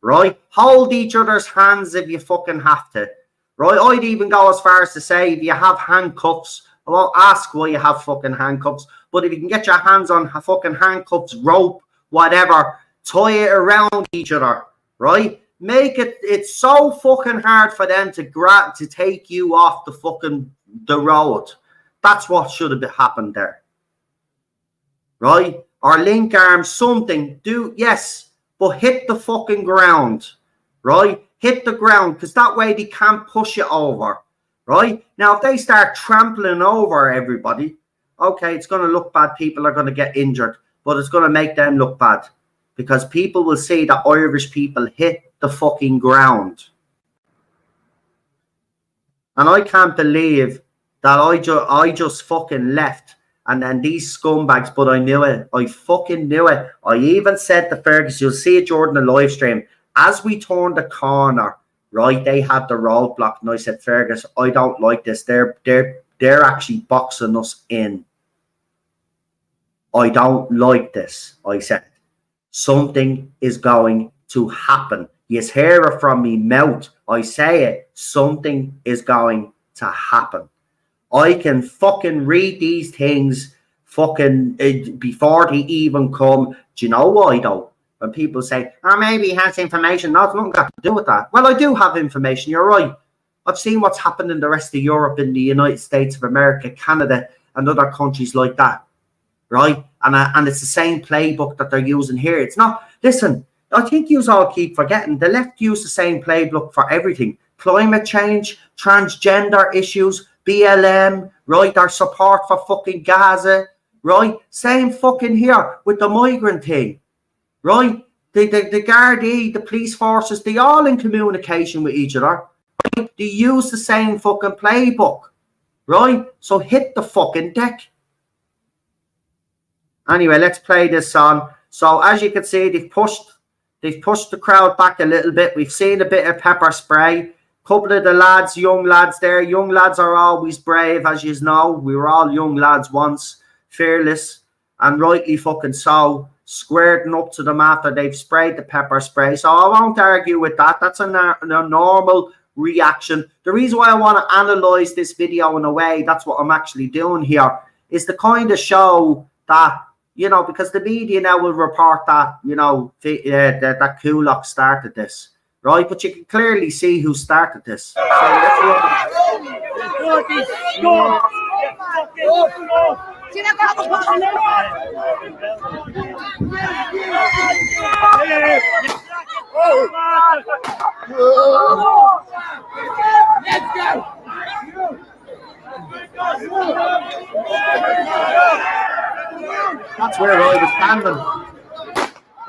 right? Hold each other's hands if you fucking have to, right? I'd even go as far as to say, if you have handcuffs, I won't ask why you have fucking handcuffs, but if you can get your hands on fucking handcuffs, rope, whatever, tie it around each other, right? Make it's so fucking hard for them to take you off the road. That's what should have happened there, right? Or link arms, something. Yes, but hit the fucking ground, right? Hit the ground, because that way they can't push you over, right? Now, if they start trampling over everybody, okay, it's going to look bad. People are going to get injured, but it's going to make them look bad, because people will see that Irish people hit the fucking ground. And I can't believe that I just fucking left, and then these scumbags, but I knew it. I fucking knew it. I even said to Fergus, you'll see it during the live stream, as we turned the corner, right, they had the roadblock, and I said, Fergus, I don't like this. They're actually boxing us in. I don't like this, I said. Something is going to happen. You hear it from me mouth. I say it. Something is going to happen. I can fucking read these things fucking before they even come. Do you know why though? When people say, oh, maybe he has information. No, it's nothing got to do with that. Well, I do have information. You're right. I've seen what's happened in the rest of Europe, in the United States of America, Canada, and other countries like that. Right? And it's the same playbook that they're using here. It's not, listen, I think you all keep forgetting, the left use the same playbook for everything. Climate change, transgender issues, BLM, right? Our support for fucking Gaza, right? Same fucking here with the migrant thing, right? The Gardaí, the police forces, they all in communication with each other. Right? They use the same fucking playbook, right? So hit the fucking deck. Anyway, let's play this song. So as you can see, they've pushed the crowd back a little bit. We've seen a bit of pepper spray. Couple of the lads, young lads there. Young lads are always brave, as you know. We were all young lads once, fearless, and rightly fucking so, squaring up to them after they've sprayed the pepper spray. So I won't argue with that. That's a normal reaction. The reason why I want to analyze this video in a way, that's what I'm actually doing here, is to kind of show that, you know, because the media now will report that, you know, that Coolock started this, right? But you can clearly see who started this. So let's That's where I was standing.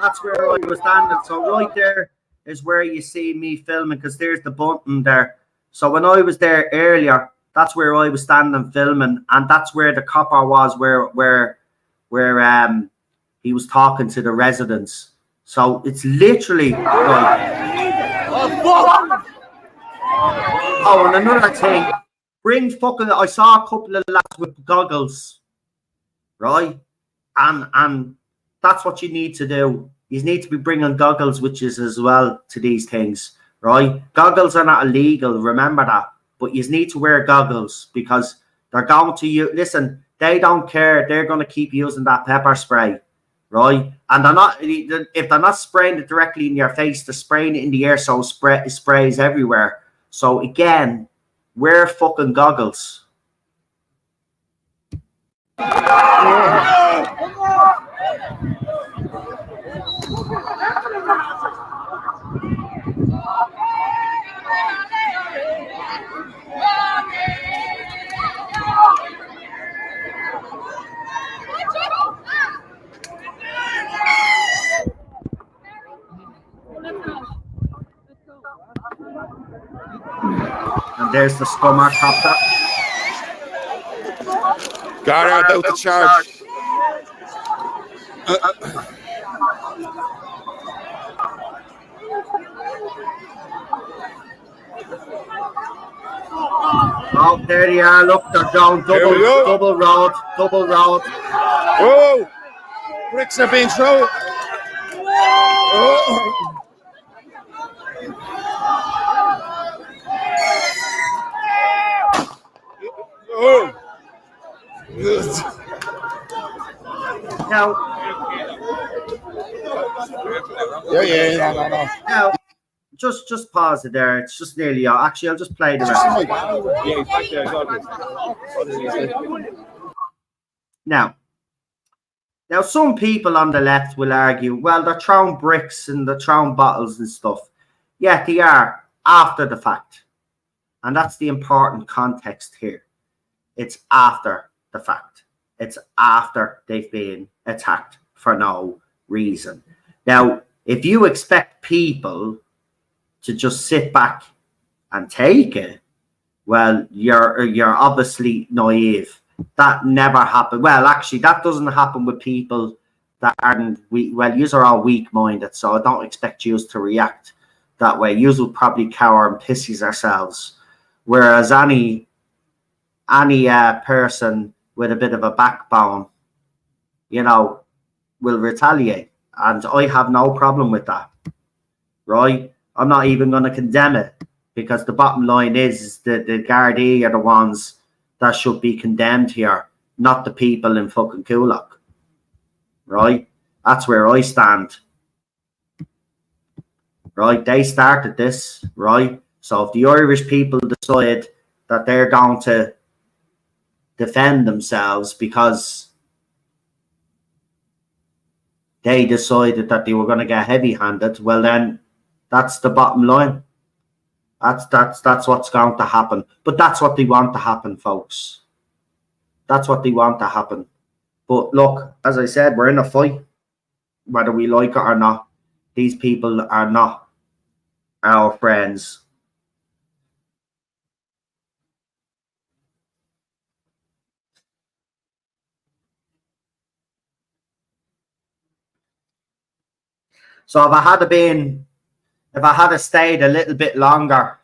That's where I was standing. So right there is where you see me filming, because there's the button there. So when I was there earlier, that's where I was standing filming, and that's where the copper was, where he was talking to the residents. So it's literally like, oh, and another thing, I saw a couple of lads with goggles, right? And that's what you need to do. You need to be bringing goggles with you as well to these things, right? Goggles are not illegal, remember that. But you need to wear goggles, because they're going to use, listen, they don't care. They're going to keep using that pepper spray, right? And they're not, if they're not spraying it directly in your face, they're spraying it in the air, so it sprays everywhere. So again, wear fucking goggles. And there's the scummer copter. Got her out the charge. Oh, there they are. Look, they're down. Double road. Oh, bricks are being thrown. Oh. Oh. Now, Yeah, no. now, just pause it there. It's just nearly out. Actually, I'll just play the rest. Yeah, he's back there as well. What did he say? Now, some people on the left will argue, well, they're throwing bricks and they're throwing bottles and stuff. Yeah, they are after the fact. And that's the important context here. It's after the fact. It's after they've been attacked for no reason. Now, if you expect people to just sit back and take it, well, you're obviously naive. That never happened. Well, actually, that doesn't happen with people that aren't weak. Well, yous are all weak-minded, so I don't expect yous to react that way. Yous will probably cower and pissies ourselves. Whereas any person with a bit of a backbone, will retaliate. And I have no problem with that, right? I'm not even going to condemn it, because the bottom line is that the Gardaí are the ones that should be condemned here, not the people in fucking Coolock, right? That's where I stand, right? They started this, right? So if the Irish people decide that they're going to defend themselves because they decided that they were going to get heavy-handed, well then, that's the bottom line. That's what's going to happen. But that's what they want to happen, folks. That's what they want to happen. But look, as I said, we're in a fight, whether we like it or not. These people are not our friends. So if I had stayed a little bit longer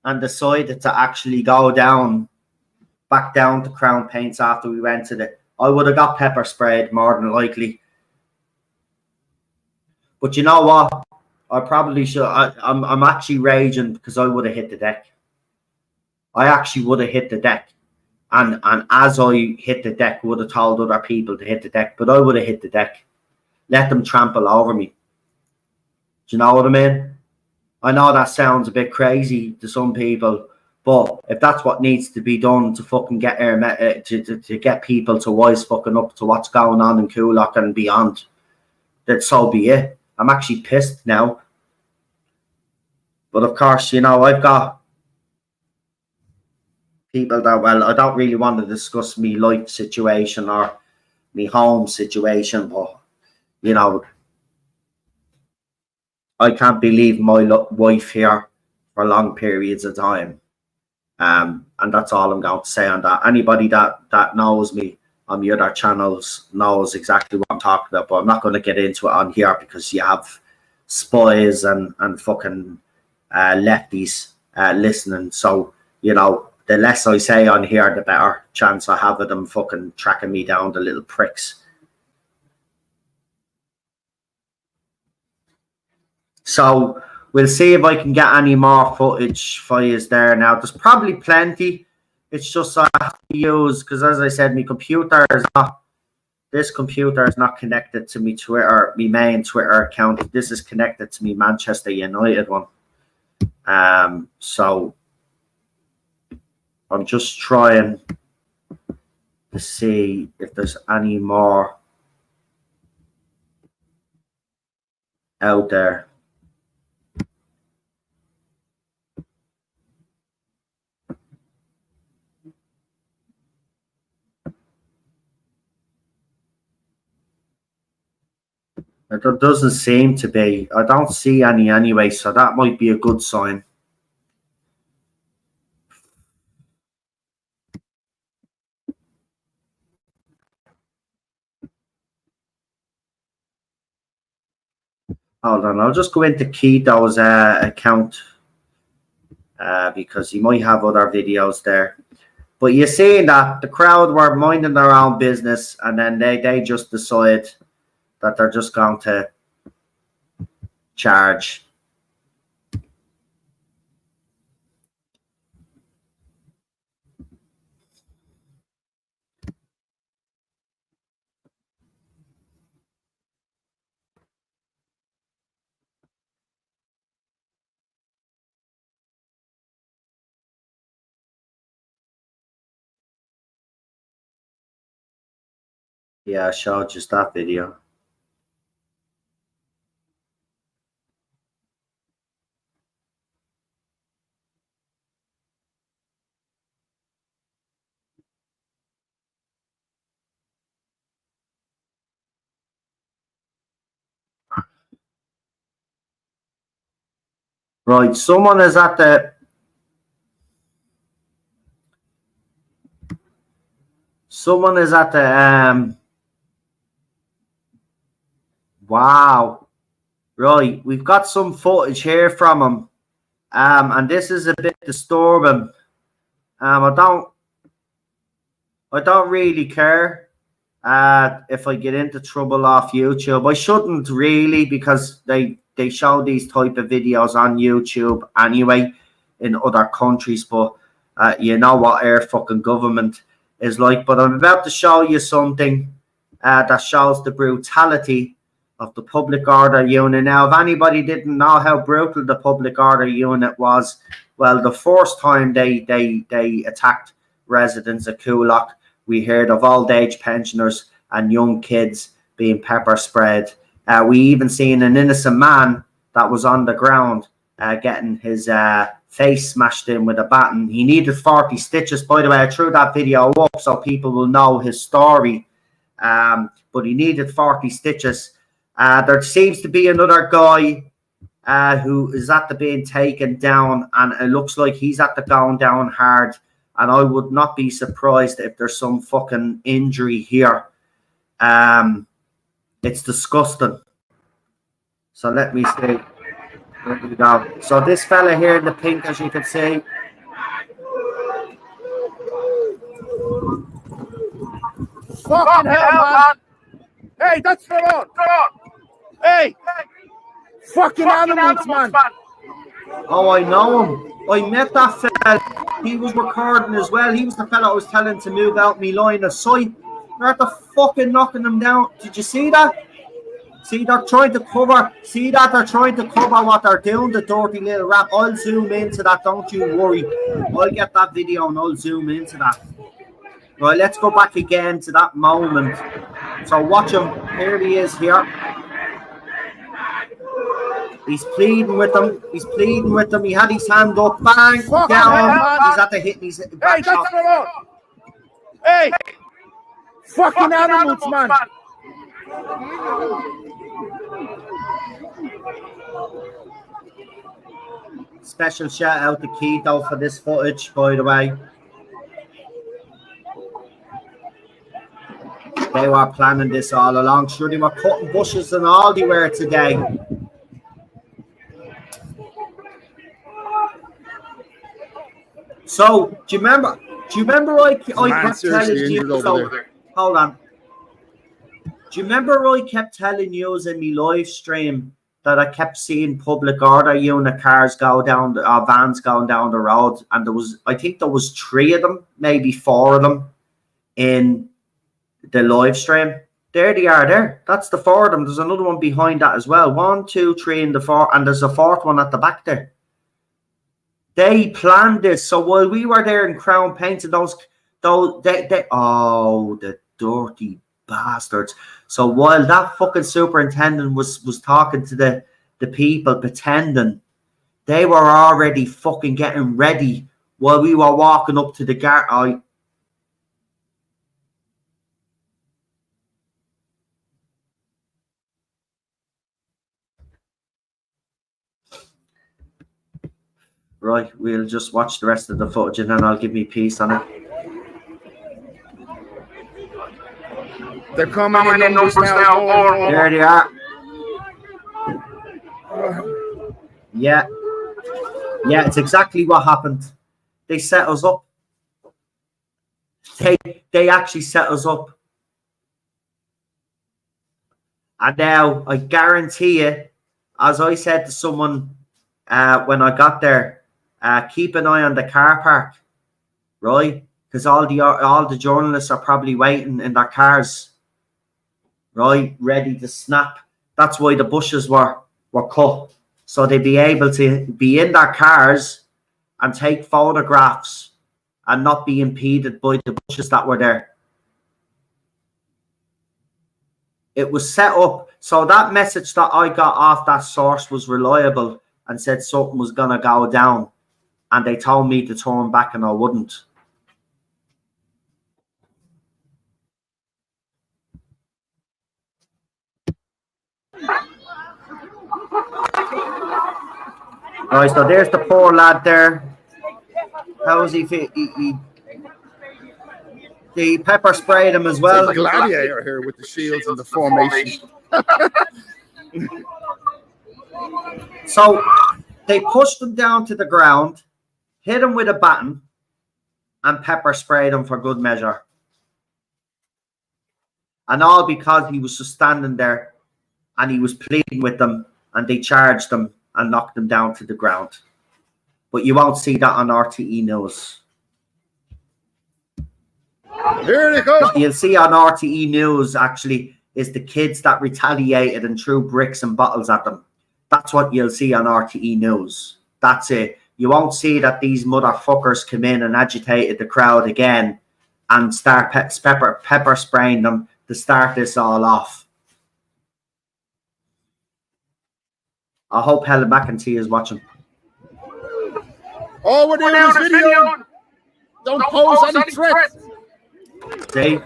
and decided to actually go back down to Crown Paints after we went to I would have got pepper sprayed more than likely. But you know what? I probably should. I'm actually raging because I would have hit the deck. I actually would have hit the deck. And as I hit the deck, would have told other people to hit the deck. But I would have hit the deck. Let them trample over me. Do you know what I mean? I know that sounds a bit crazy to some people, but if that's what needs to be done to fucking get to get people to wise fucking up to what's going on in Coolock and beyond, then so be it. I'm actually pissed now. But of course, I've got people that, well, I don't really want to discuss me life situation or me home situation, but I can't be leaving my wife here for long periods of time. And that's all I'm going to say on that. Anybody that knows me on the other channels knows exactly what I'm talking about, but I'm not going to get into it on here because you have spies and fucking lefties listening. So, the less I say on here, the better chance I have of them fucking tracking me down, the little pricks. So we'll see if I can get any more footage for you there now. There's probably plenty. It's just I have to use, because as I said, this computer is not connected to me Twitter, my main Twitter account. This is connected to me Manchester United one. So I'm just trying to see if there's any more out there. There doesn't seem to be. I don't see any anyway, so that might be a good sign. Hold on, I'll just go into Keto's account because he might have other videos there. But you're seeing that the crowd were minding their own business, and then they just decide that they're just going to charge. Yeah, I showed just that video. Right, someone is at the wow. Right, we've got some footage here from him. And this is a bit disturbing. I don't really care if I get into trouble off YouTube. I shouldn't really, because they show these type of videos on YouTube anyway in other countries, but you know what our fucking government is like. But I'm about to show you something that shows the brutality of the public order unit. Now, if anybody didn't know how brutal the public order unit was, well, the first time they attacked residents of Coolock, we heard of old age pensioners and young kids being pepper sprayed. We even seen an innocent man that was on the ground getting his face smashed in with a baton. He needed 40 stitches. By the way, I threw that video up so people will know his story. But he needed 40 stitches. There seems to be another guy who is at the being taken down, and it looks like he's at the going down hard. And I would not be surprised if there's some fucking injury here. It's disgusting. So let me see. There we go. So this fella here in the pink, as you can see. Fucking hell, man! Hey, that's for on! Hey! Fucking animals, man! Oh, I know him. I met that fella. He was recording as well. He was the fella I was telling to move out me line of sight. They're at the fucking knocking them down. Did you see that? See, they're trying to cover. See that? They're trying to cover what they're doing, the dirty little rap. I'll zoom into that. Don't you worry. I'll get that video and I'll zoom into that. Right, let's go back again to that moment. So watch him. Here he is here. He's pleading with them. He's pleading with them. He had his hand up. Bang. Fuck down. man. He's at the hit. He's back hey, that's for on! Hey! Fucking animals, man! Special shout out to Keto for this footage, by the way. They were planning this all along. Sure, they were cutting bushes and all they were today. So, do you remember I kept telling you, hold on. Do you remember I kept telling you in my live stream that I kept seeing public order unit cars go down, vans going down the road, and I think there was 3 of them, maybe 4 of them in the live stream. There they are there. That's the 4 of them. There's another one behind that as well. 1, 2, 3 in the 4, and there's a 4th one at the back there. They planned this. So while we were there in Crown painting oh, the dirty bastards. So while that fucking superintendent was talking to the people pretending, they were already fucking getting ready while we were walking up to the guard. Right, we'll just watch the rest of the footage and then I'll give me peace on it. They're coming in numbers now. There they are. Yeah. Yeah, it's exactly what happened. They set us up. They actually set us up. And now, I guarantee you, as I said to someone when I got there, keep an eye on the car park, right? Because all the journalists are probably waiting in their cars, right, ready to snap. That's why the bushes were cut, so they'd be able to be in their cars and take photographs and not be impeded by the bushes that were there. It was set up so that message that I got off that source was reliable and said something was going to go down. And they told me to turn back and I wouldn't. All right, so there's the poor lad there. How was he? He pepper sprayed him as well. It's a gladiator here with the shields and the formation. So they pushed him down to the ground, hit him with a baton, and pepper sprayed him for good measure. And all because he was just standing there and he was pleading with them, and they charged him and knocked him down to the ground. But you won't see that on RTE News. Here they go. You'll see on RTE News actually is the kids that retaliated and threw bricks and bottles at them. That's what you'll see on RTE News. That's it. You won't see that these motherfuckers come in and agitated the crowd again and start pepper spraying them to start this all off. I hope Helen McEntee is watching. Oh, we're doing this video. Don't pose any threats. They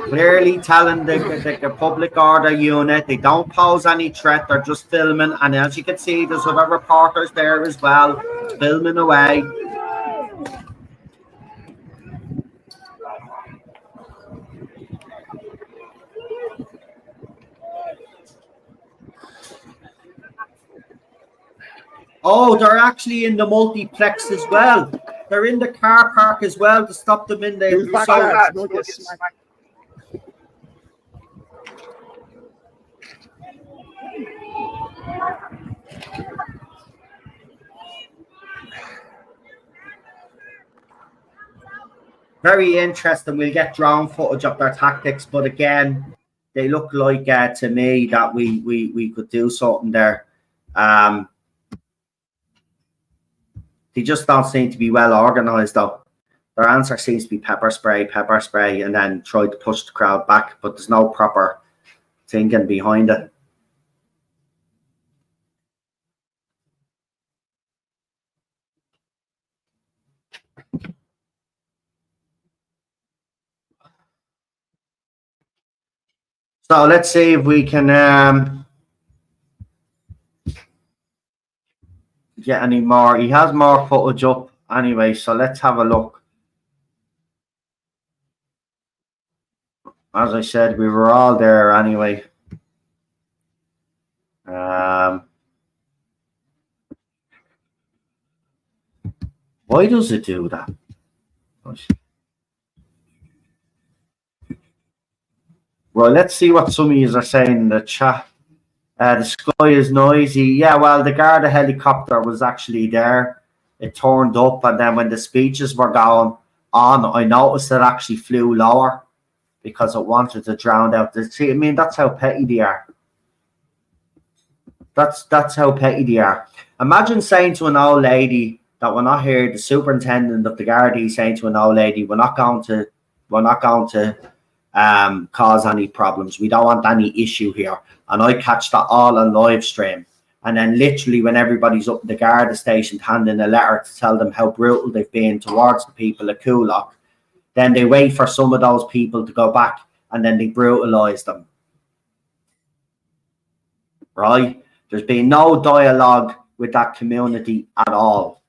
clearly telling the public order unit they don't pose any threat. They're just filming, and as you can see, there's other reporters there as well, filming away. Oh, they're actually in the multiplex as well. They're in the car park as well to stop them in there. Very interesting. We'll get drone footage of their tactics, but again, they look like to me that we could do something there. They just don't seem to be well organised, though. Their answer seems to be pepper spray, and then try to push the crowd back, but there's no proper thinking behind it. So let's see if we can get any more. He has more footage up anyway, so let's have a look. As I said, we were all there anyway. Why does it do that? Well, let's see what some of you are saying in the chat. The sky is noisy. Yeah, well, the Garda helicopter was actually there. It turned up, and then when the speeches were going on, I noticed it actually flew lower because it wanted to drown out the. See, I mean, that's how petty they are. That's how petty they are. Imagine saying to an old lady that we're not here. The superintendent of the Garda saying to an old lady, "We're not going to cause any problems. We don't want any issue here." And I catch that all on live stream. And then literally when everybody's up at the Garda station handing a letter to tell them how brutal they've been towards the people at Coolock, then they wait for some of those people to go back and then they brutalise them. Right? There's been no dialogue with that community at all.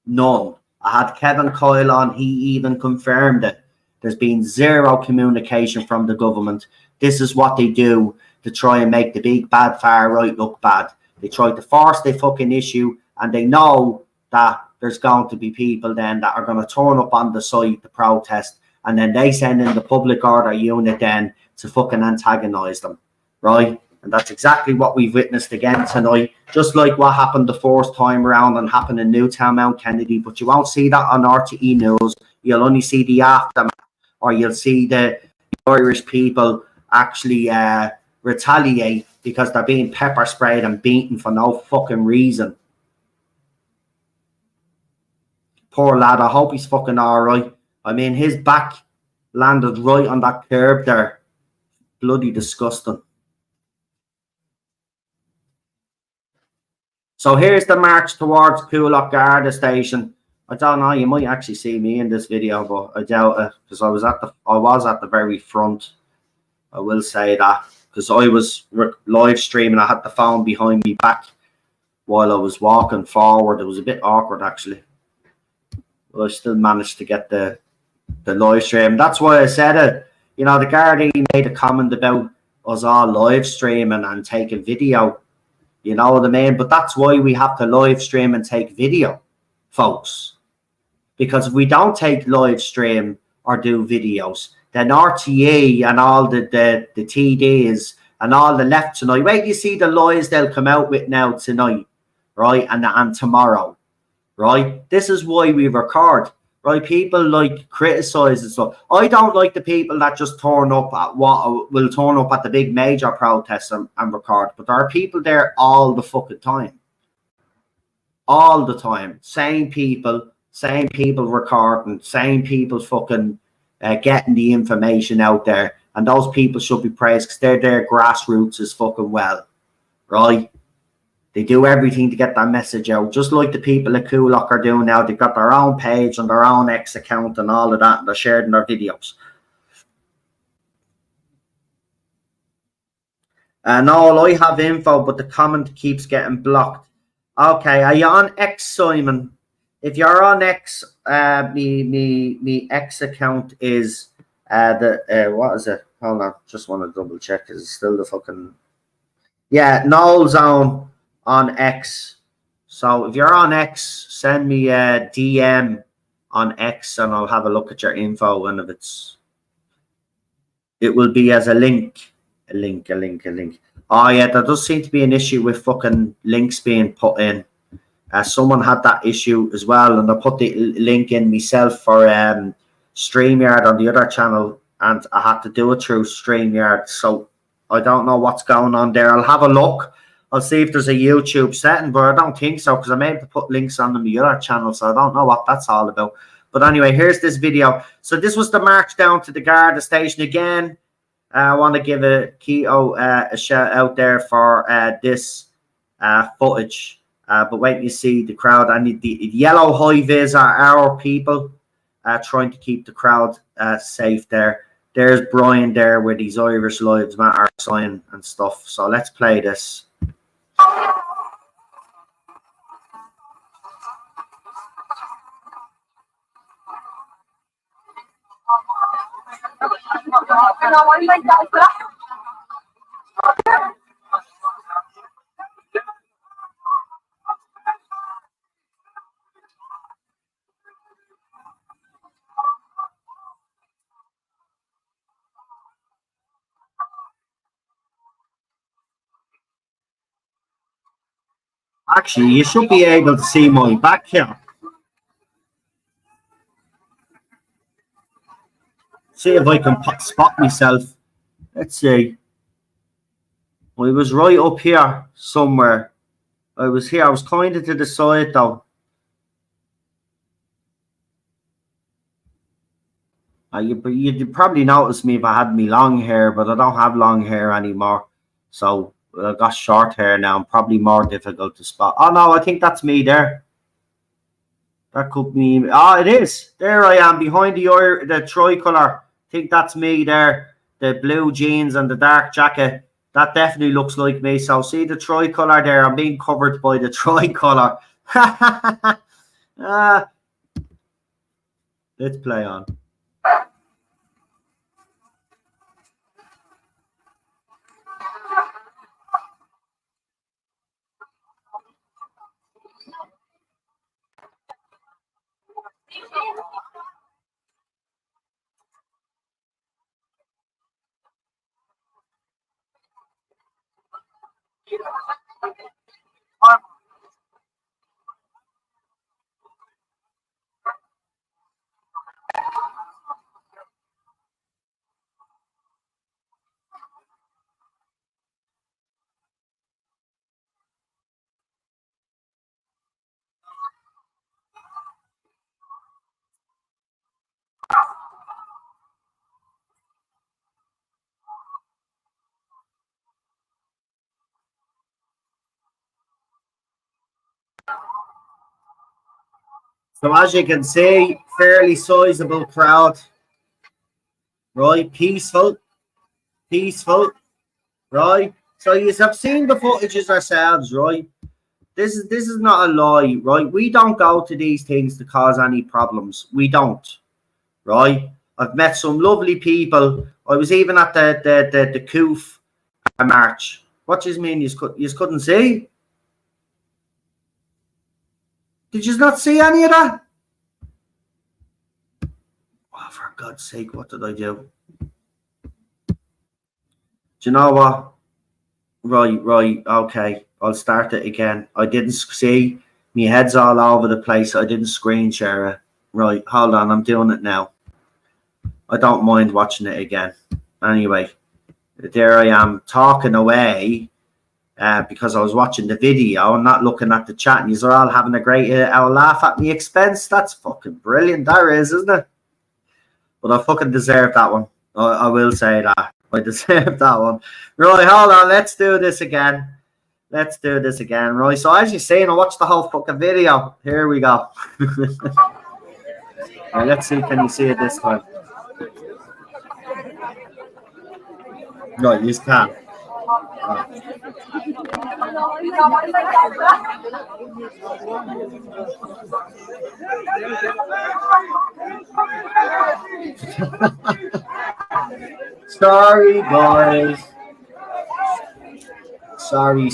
None. I had Kevin Coyle on. He even confirmed it. There's been zero communication from the government. This is what they do to try and make the big bad far right look bad. They try to force the fucking issue, and they know that there's going to be people then that are going to turn up on the site to protest, and then they send in the public order unit then to fucking antagonise them, right? And that's exactly what we've witnessed again tonight, just like what happened the first time around and happened in Newtown Mount Kennedy. But you won't see that on RTE News. You'll only see the aftermath, or you'll see the Irish people actually retaliate because they're being pepper sprayed and beaten for no fucking reason. Poor lad, I hope he's fucking alright. I mean, his back landed right on that curb there. Bloody disgusting. So here's the march towards Coolock Garda Station. I don't know, you might actually see me in this video, but I doubt it, because I was at the very front. I will say that, because I was live streaming. I had the phone behind me back while I was walking forward. It was a bit awkward actually, but I still managed to get the live stream. That's why I said it. You know, the Gardaí made a comment about us all live streaming and taking video. You know what I mean? But that's why we have to live stream and take video, folks. Because if we don't take live stream or do videos, then RTE and all the TDs and all the left tonight, wait, you see the lies they'll come out with now tonight, right? And tomorrow, right? This is why we record, right? People like criticize and stuff. I don't like the people that just turn up at what will turn up at the big major protests and record, but there are people there all the fucking time. All the time. Same people recording, same people fucking getting the information out there. And those people should be praised because they're their grassroots as fucking well, right? They do everything to get that message out, just like the people at Coolock are doing now. They've got their own page and their own X account and all of that, and they're sharing their videos. And all I have info, but the comment keeps getting blocked. Okay, are you on X, Simon? If you're on X, me X account is what is it? Hold on, just want to double check. Is it still the fucking Noel Zone on X? So if you're on X, send me a DM on X, and I'll have a look at your info. And if it will be as a link. Oh yeah, there does seem to be an issue with fucking links being put in. Someone had that issue as well, and I put the link in myself for StreamYard on the other channel, and I had to do it through StreamYard. So I don't know what's going on there. I'll have a look. I'll see if there's a YouTube setting, but I don't think so, because I'm able to put links on the other channel, so I don't know what that's all about. But anyway, here's this video. So this was the march down to the Garda Station again. I want to give a shout out there for this footage. But wait, you see the crowd. And the yellow high vis are our people trying to keep the crowd safe there. There's Brian there with his Irish Lives Matter sign and stuff. So let's play this. Actually, you should be able to see my back here. See if I can spot myself. Let's see. I was right up here somewhere. I was here. I was kind of to the side though. You'd probably notice me if I had me long hair, but I don't have long hair anymore. So I got short hair now. I'm probably more difficult to spot. Oh no, I think that's me there. That could be. Oh, it is. There I am behind the tricolour. I think that's me there. The blue jeans and the dark jacket. That definitely looks like me. So see the tricolour there. I'm being covered by the tricolour. Let's play on. So as you can see, fairly sizable crowd. Right, peaceful, right? So you have seen the footages ourselves, right? This is not a lie, right? We don't go to these things to cause any problems. We don't, right? I've met some lovely people. I was even at the Coof march. What does mean you couldn't see? Did you not see any of that? Oh, for God's sake, what did I do? Do you know what? Right, okay. I'll start it again. I didn't see. My head's all over the place. I didn't screen share it. Right, hold on. I'm doing it now. I don't mind watching it again. Anyway, there I am talking away because I was watching the video and not looking at the chat. And you're all having a great hour laugh at me expense. That's fucking brilliant. That is, isn't it? But I fucking deserve that one. I will say that. I deserve that one. Right, hold on. Let's do this again. Let's do this again. Right, so as you're saying, I watched the whole fucking video. Here we go. Right, let's see. Can you see it this time? Right, you can. Right. Sorry, guys. Sorry.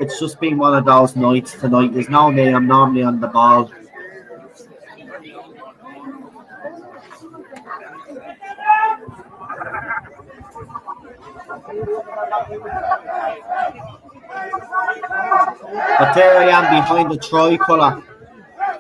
It's just been one of those nights tonight. There's no me. I'm normally on the ball. But there I am behind the tricolour.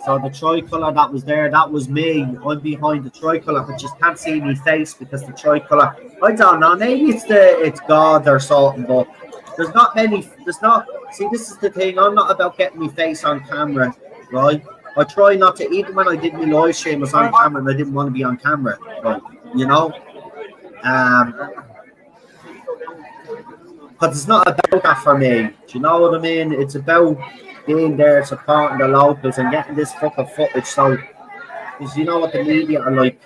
So the tricolour that was there, that was me. I'm behind the tricolour, but you can't see my face because the tricolour. I don't know. Maybe it's God or something, but there's not many. There's not. See, this is the thing. I'm not about getting my face on camera, right? I try not to. Even when I did my live stream, I was on camera, and I didn't want to be on camera, right? You know. But it's not about that for me. Do you know what I mean? It's about being there, supporting the locals, and getting this fucking footage. So, because you know what the media are like.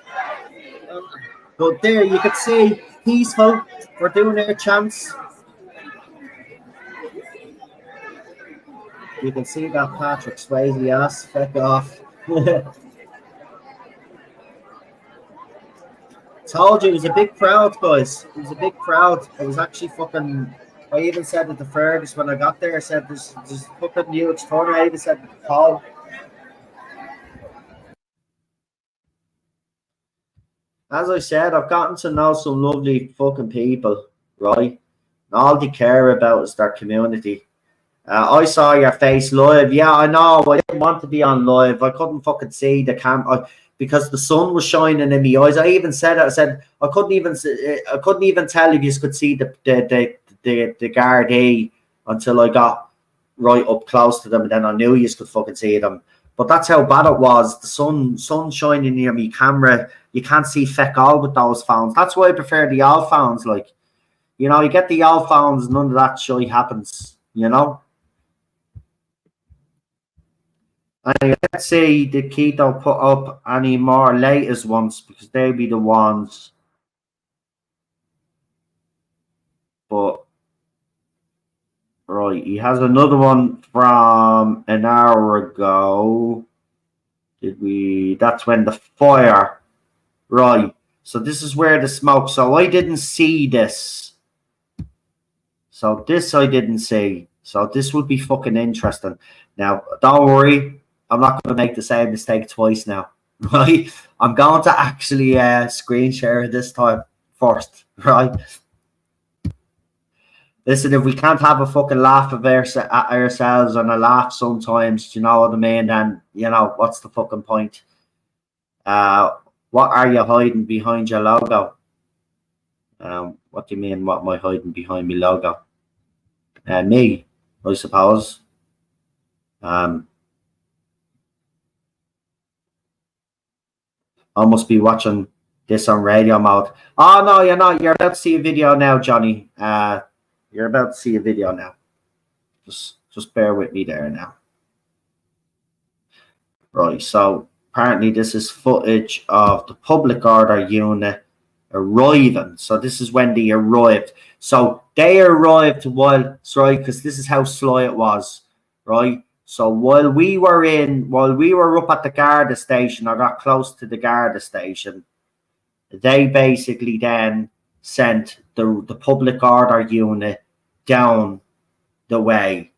But there, you could see peaceful. We're doing their chants. You can see that Patrick Swayze ass. Fuck off. Told you it was a big crowd, guys. It was a big crowd. It was actually fucking. I even said it to Fergus when I got there. I said there's fucking huge turnout. I even said Paul. As I said, I've gotten to know some lovely fucking people, right? And all they care about is their community. I saw your face live. Yeah, I know. I didn't want to be on live. I couldn't fucking see the camera because the sun was shining in my eyes. I even said it. I said I couldn't even tell if you could see the Gardaí until I got right up close to them, and then I knew you could fucking see them. But that's how bad it was. The sun shining near me camera. You can't see feck all with those phones. That's why I prefer the old phones. Like, you know, you get the old phones, none of that shit happens. You know. And let's see did Keto put up any more latest ones because they'll be the ones. But right, he has another one from an hour ago. Did we? That's when the fire. Right. So this is where the smoke. So I didn't see this. So this I didn't see. So this would be fucking interesting. Now, don't worry. I'm not going to make the same mistake twice now, right? I'm going to actually screen share this time first, right? Listen, if we can't have a fucking laugh at ourselves and a laugh sometimes, do you know what I mean? Then, you know, what's the fucking point? What are you hiding behind your logo? What do you mean, what am I hiding behind my logo? Me, I suppose. I must be watching this on radio mode. Oh, no, you're not. You're about to see a video now, Johnny. You're about to see a video now. Just bear with me there now. Right, so apparently this is footage of the public order unit arriving. So this is when they arrived. So they arrived while, sorry, because this is how slow it was, right? So while we were up at the Garda station, I got close to the Garda station, they basically then sent the public order unit down the way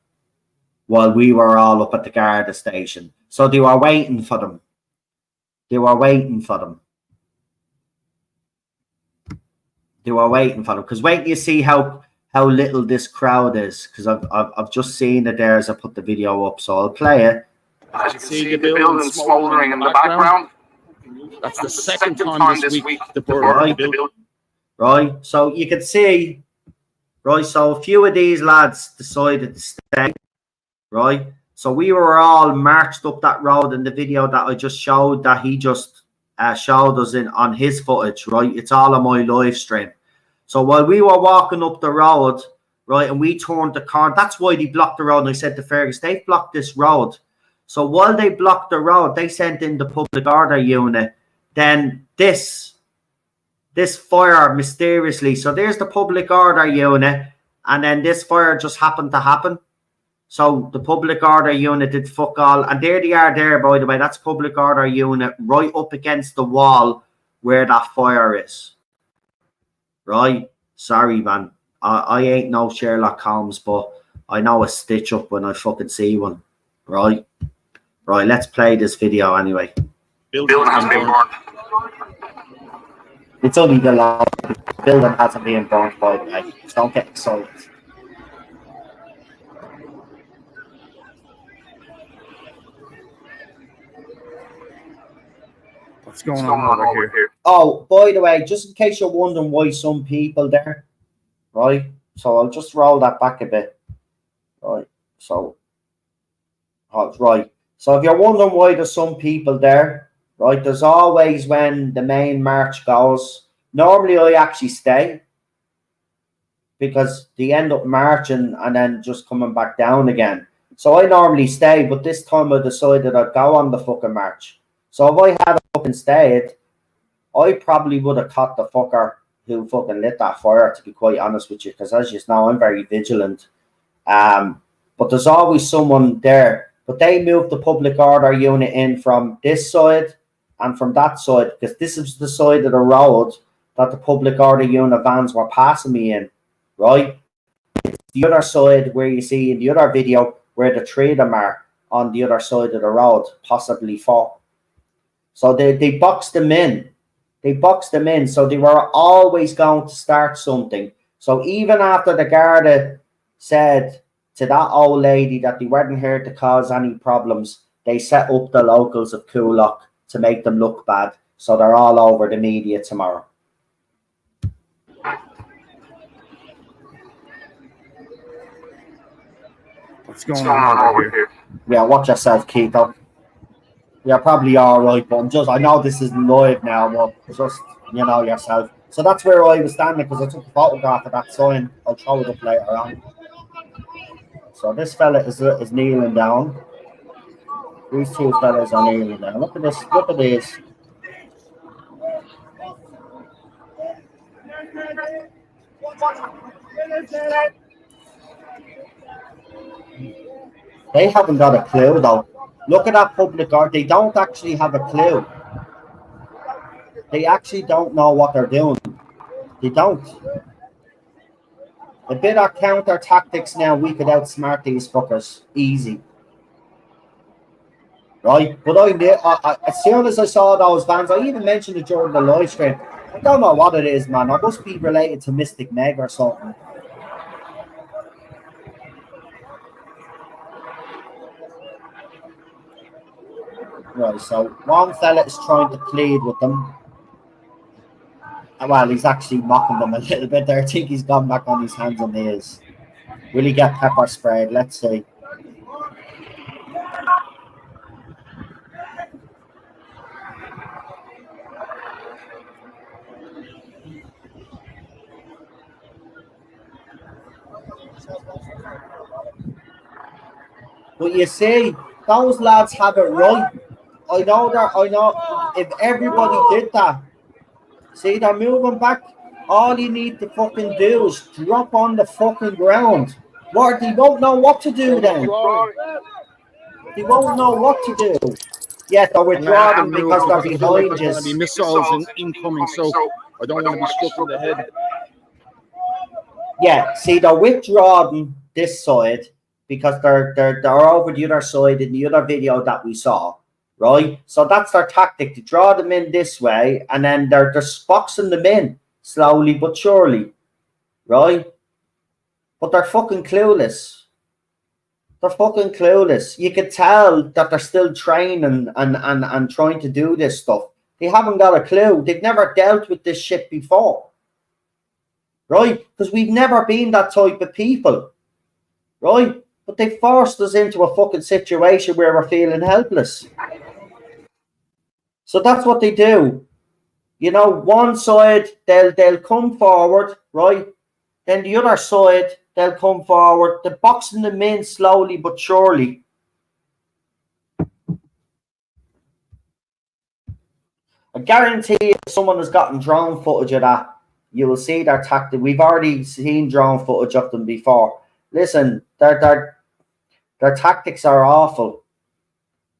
while we were all up at the Garda station. So they were waiting for them. They were waiting for them. They were waiting for them. Because wait till you see how little this crowd is. Because I've just seen it there as I put the video up. So I'll play it. As you can see, the building smouldering in the background. That's the second time this week the building. Right. So you can see, right, so a few of these lads decided to stay. Right. So we were all marched up that road in the video that I just showed, that he just showed us in on his footage, right? It's all on my live stream. So while we were walking up the road, right, and we turned the car, that's why they blocked the road. And I said to Fergus, they've blocked this road. So while they blocked the road, they sent in the public order unit. Then this fire mysteriously. So there's the public order unit, and then this fire just happened to happen. So the public order unit did fuck all. And there they are there, by the way. That's public order unit right up against the wall where that fire is. Right? Sorry, man. I ain't no Sherlock Holmes, but I know a stitch up when I fucking see one. Right? Right, let's play this video anyway. Building has been burned. It's only the law. The building hasn't been burned, by the way. Don't get excited. What's going on over here? Oh, by the way, just in case you're wondering why some people there, right? So I'll just roll that back a bit. Right. So, right. So if you're wondering why there's some people there, right, there's always when the main march goes. Normally I actually stay because they end up marching and then just coming back down again. So I normally stay, but this time I decided I'd go on the fucking march. So if I had fucking stayed, I probably would have caught the fucker who fucking lit that fire, to be quite honest with you, because as you know, I'm very vigilant. But there's always someone there. But they moved the public order unit in from this side and from that side, because this is the side of the road that the public order unit vans were passing me in, right? It's the other side where you see in the other video where the three of them are on the other side of the road, possibly four. So they boxed them in. They boxed them in. So they were always going to start something. So even after the Garda said to that old lady that they weren't here to cause any problems, they set up the locals of Coolock to make them look bad. So they're all over the media tomorrow. What's going on over here? Yeah, watch yourself, Keito. You're probably all right, but I know this isn't live now, but just, you know, yourself. So that's where I was standing because I took a photograph of that sign. I'll throw it up later on. So this fella is kneeling down. These two fellas are kneeling down. Look at this. Look at this. They haven't got a clue, though. Look at that public art. They don't actually have a clue. They actually don't know what they're doing. They don't. A bit of counter tactics now, we could outsmart these fuckers. Easy. Right? But as soon as I saw those vans, I even mentioned it during the live stream. I don't know what it is, man. I must be related to Mystic Meg or something. Right, so one fella is trying to plead with them. Well, he's actually mocking them a little bit there. I think he's gone back on his hands and knees. Will he get pepper sprayed? Let's see. But you see, those lads have it right. I know that. I know if everybody did that. See, they're moving back. All you need to fucking do is drop on the fucking ground. What? They won't know what to do then. They won't know what to do. Yeah, they're withdrawing because they're behind There's going to be missiles incoming, so I don't want to be struck in the head. Yeah, see, they're withdrawing this side because they're over the other side in the other video that we saw, right? So that's their tactic, to draw them in this way, and then they're boxing them in slowly but surely, right? But they're fucking clueless. They're fucking clueless. You could tell that they're still training and trying to do this stuff. They haven't got a clue. They've never dealt with this shit before. Right? Because we've never been that type of people. Right? But they forced us into a fucking situation where we're feeling helpless. So that's what they do. You know, one side, they'll come forward, right? Then the other side, they'll come forward. They're boxing them in slowly but surely. I guarantee if someone has gotten drone footage of that, you will see their tactic. We've already seen drone footage of them before. Listen, their tactics are awful.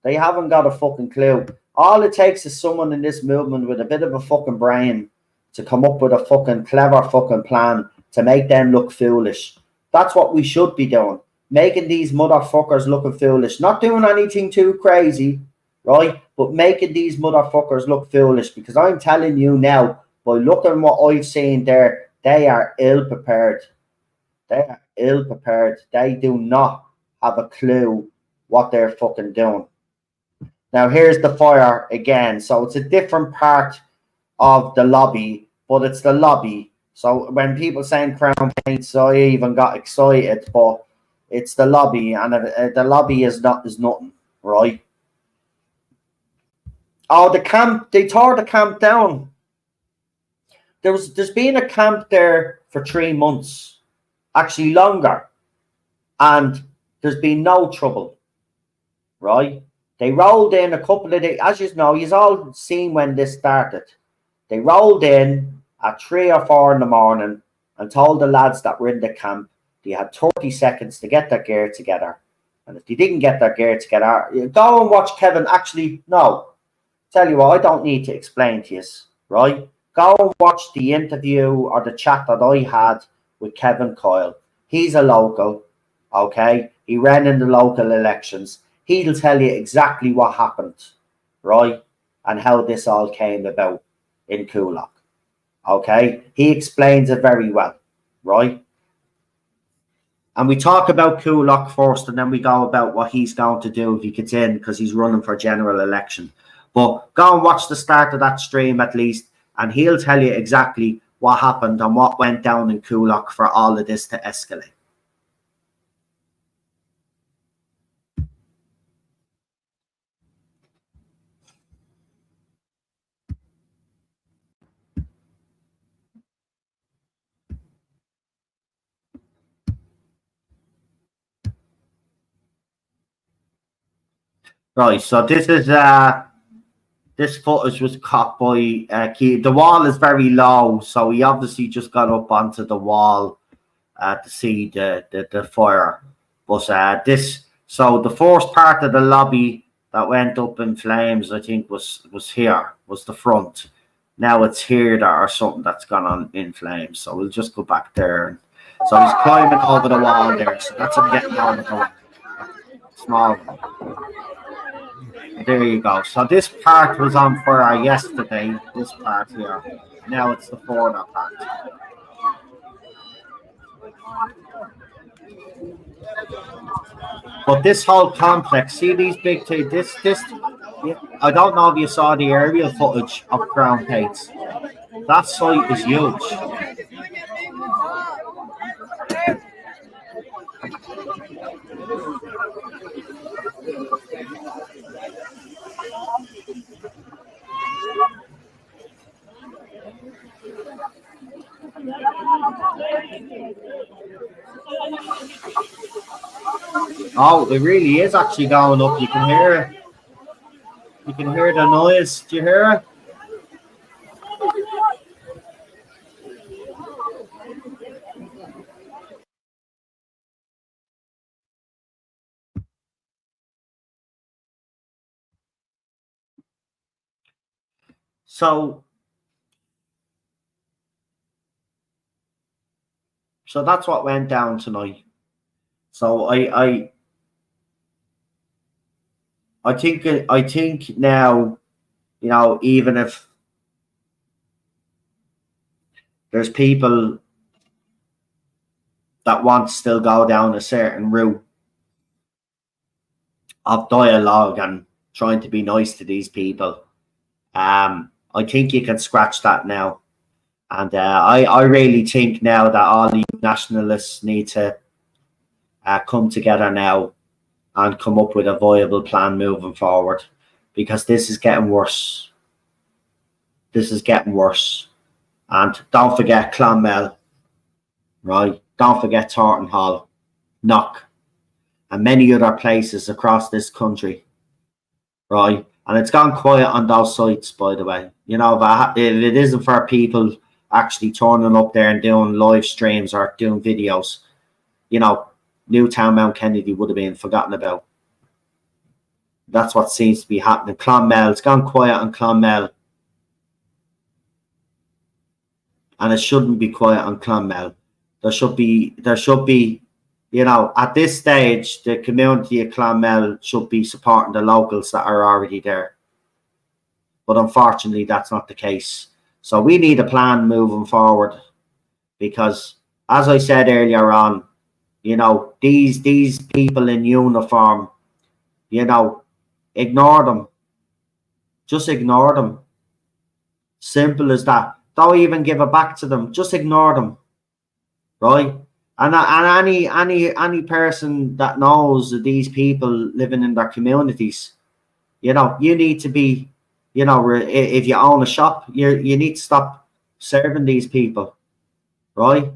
They haven't got a fucking clue. All it takes is someone in this movement with a bit of a fucking brain to come up with a fucking clever fucking plan to make them look foolish. That's what we should be doing. Making these motherfuckers looking foolish. Not doing anything too crazy, right? But making these motherfuckers look foolish. Because I'm telling you now, by looking what I've seen there, they are ill prepared. They are ill prepared. They do not have a clue what they're fucking doing. Now here's the fire again. So it's a different part of the lobby, but it's the lobby. So when people saying Crown Paints, I even got excited, but it's the lobby, and the lobby is nothing, right? Oh, the camp, they tore the camp down. There's been a camp there for 3 months, actually longer, and there's been no trouble, right? They rolled in a couple of days, as you know, you've all seen when this started. They rolled in at 3 or 4 in the morning and told the lads that were in the camp they had 30 seconds to get their gear together. And if they didn't get their gear together, go and watch Kevin. Actually, no. Tell you what, I don't need to explain to you, right? Go and watch the interview or the chat that I had with Kevin Coyle. He's a local, okay? He ran in the local elections. He'll tell you exactly what happened, right? And how this all came about in Coolock, okay? He explains it very well, right? And we talk about Coolock first, and then we go about what he's going to do if he gets in, because he's running for general election. But go and watch the start of that stream at least, and he'll tell you exactly what happened and what went down in Coolock for all of this to escalate. Right, so this is this footage was caught by Keith. The wall is very low, so he obviously just got up onto the wall to see the fire. But so the first part of the lobby that went up in flames, I think was here, was the front. Now it's here or something that's gone on in flames. So we'll just go back there. So he's climbing over the wall there. So that's him getting over the wall. Small. There you go. So this part was on fire yesterday. This part here. Now it's the further part. But this whole complex, see these big things. This. I don't know if you saw the aerial footage of Crown Paints. That site is huge. Oh, it really is actually going up. You can hear it. You can hear the noise. Do you hear it? So that's what went down tonight. So I think now, you know, even if there's people that want to still go down a certain route of dialogue and trying to be nice to these people, I think you can scratch that now. And I really think now that all the nationalists need to come together now and come up with a viable plan moving forward, because this is getting worse. This is getting worse. And don't forget Clonmel, right? Don't forget Thornton Hall, Knock, and many other places across this country, right? And it's gone quiet on those sites, by the way. You know, if it isn't for people actually turning up there and doing live streams or doing videos, you know, Newtown Mount Kennedy would have been forgotten about. That's what seems to be happening. Clonmel, it's gone quiet on Clonmel. And it shouldn't be quiet on Clonmel. There should be, you know, at this stage, the community of Clonmel should be supporting the locals that are already there. But unfortunately, that's not the case. So we need a plan moving forward, because, as I said earlier on, you know, these people in uniform, you know, ignore them. Just ignore them. Simple as that. Don't even give it back to them. Just ignore them, right? And any person that knows that these people living in their communities, you know, you need to be, you know, if you own a shop, you need to stop serving these people, right?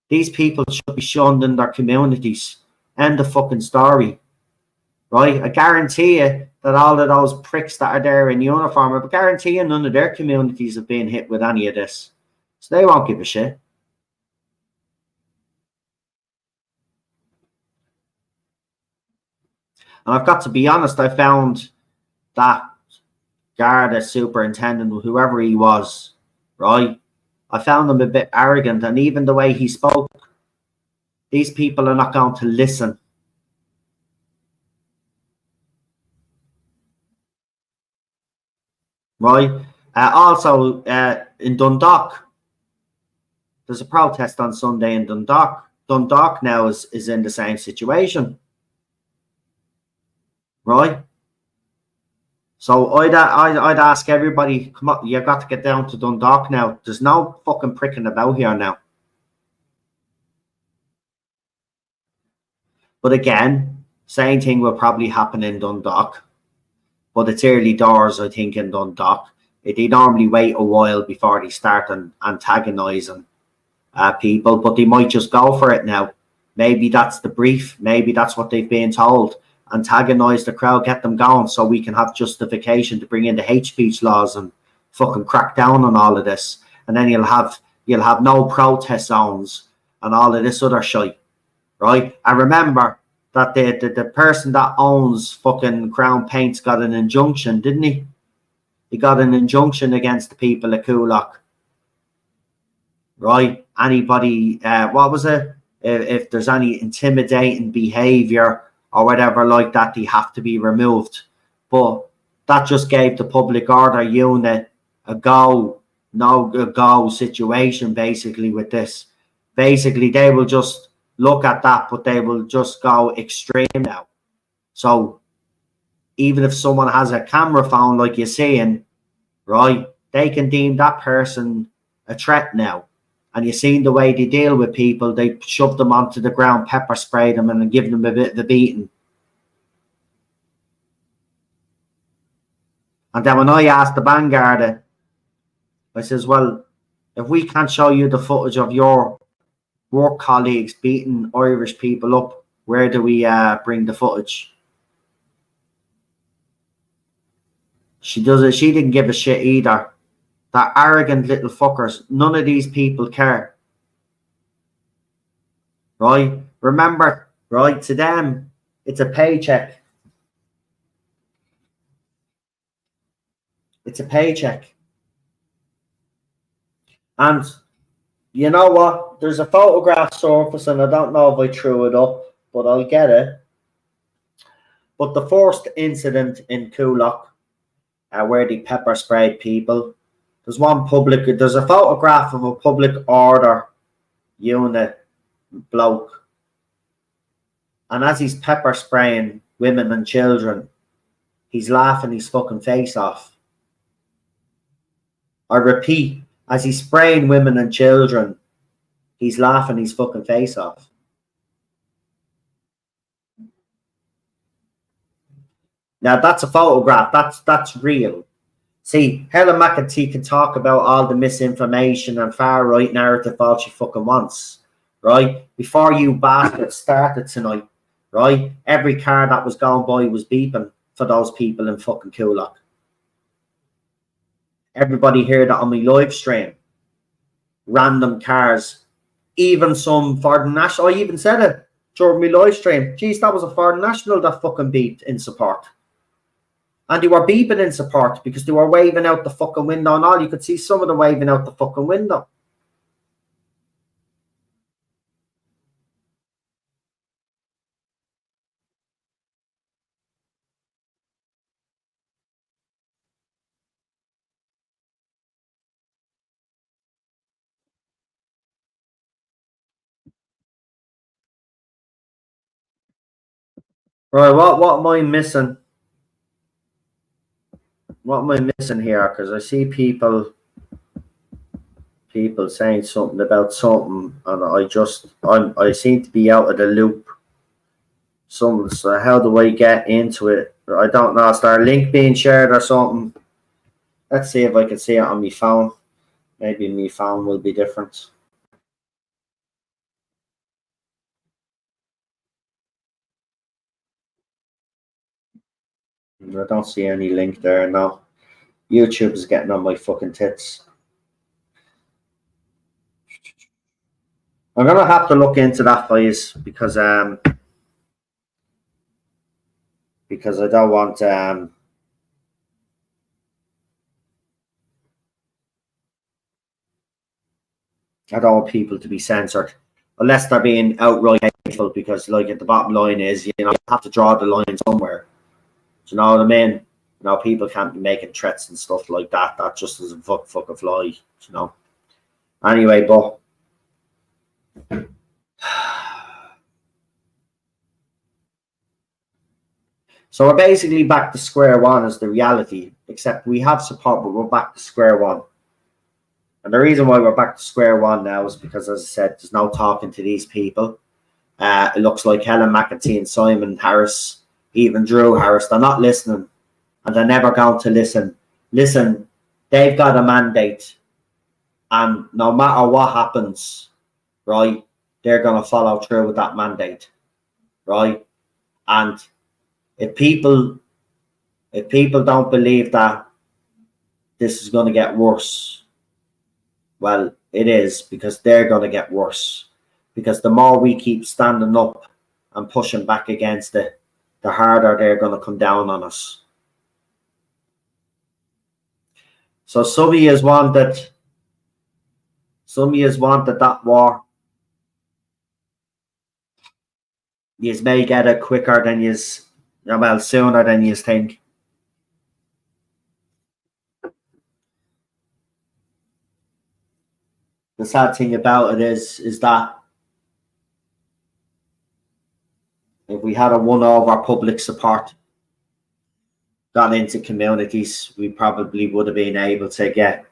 These people should be shunned in their communities. End of fucking story, right? I guarantee you that all of those pricks that are there in uniform, I guarantee you none of their communities have been hit with any of this. So they won't give a shit. And I've got to be honest, I found that Garda superintendent, whoever he was, right? I found him a bit arrogant, and even the way he spoke, these people are not going to listen. Right? Also, in Dundalk, there's a protest on Sunday in Dundalk. Dundalk now is in the same situation. Right? So I'd ask everybody, come on, you've got to get down to Dundalk now. There's no fucking pricking about here now. But again, same thing will probably happen in Dundalk. But it's early doors, I think, in Dundalk. They normally wait a while before they start antagonising people, but they might just go for it now. Maybe that's the brief. Maybe that's what they've been told. Antagonise the crowd, get them going, so we can have justification to bring in the hate speech laws and fucking crack down on all of this. And then you'll have no protest zones and all of this other shit, right? And remember that the person that owns fucking Crown Paints got an injunction, didn't he? He got an injunction against the people at Coolock, right? Anybody, what was it? If there's any intimidating behaviour or whatever like that, they have to be removed. But that just gave the public order unit a no-go situation, basically, with this. Basically, they will just look at that, but they will just go extreme now. So even if someone has a camera phone, like you're saying, right, they can deem that person a threat now. And you've seen the way they deal with people. They shove them onto the ground, pepper spray them, and then give them a bit of a beating. And then when I asked the Vanguard, I says, well, if we can't show you the footage of your work colleagues beating Irish people up, where do we bring the footage? She does it. She didn't give a shit either. That arrogant little fuckers. None of these people care. Right? Remember, right, to them, it's a paycheck. It's a paycheck. And you know what? There's a photograph surface, and I don't know if I threw it up, but I'll get it. But the first incident in Coolock, where they pepper sprayed people, there's a photograph of a public order unit bloke. And as he's pepper spraying women and children, he's laughing his fucking face off. I repeat, as he's spraying women and children, he's laughing his fucking face off. Now that's a photograph. That's real. See, Helen McEntee can talk about all the misinformation and far right narrative all she fucking wants, right? Before you bastards started tonight, right? Every car that was going by was beeping for those people in fucking Coolock. Everybody heard that on my live stream. Random cars, even some for the national. I even said it during my live stream. Geez, that was a foreign national that fucking beeped in support. And they were beeping in support because they were waving out the fucking window and all. You could see some of them waving out the fucking window. Right, what am I missing? What am I missing here? Because I see people saying something about something, and I seem to be out of the loop. So how do I get into it? I don't know. Is there a link being shared or something? Let's see if I can see it on my phone. Maybe my phone will be different. I don't see any link there now. YouTube is getting on my fucking tits. I'm gonna have to look into that, guys, because I don't want I don't want people to be censored unless they're being outright hateful. Because, like, at the bottom line is, you have to draw the line somewhere. Do you know what I mean? People can't be making threats and stuff like that. That just doesn't fucking fly. Anyway, but so we're basically back to square one is the reality, except we have support, but we're back to square one. And the reason why we're back to square one now is because, as I said, there's no talking to these people. It looks like Helen McEntee and Simon Harris, even Drew Harris, they're not listening, and they're never going to listen. Listen, they've got a mandate, and no matter what happens, right, they're going to follow through with that mandate, right? And if people don't believe that this is going to get worse, well, it is, because they're going to get worse. Because the more we keep standing up and pushing back against it, the harder they're going to come down on us. So some of you wanted that war. You may get it quicker than sooner than you think. The sad thing about it is that if we had won over public support, got into communities, we probably would have been able to get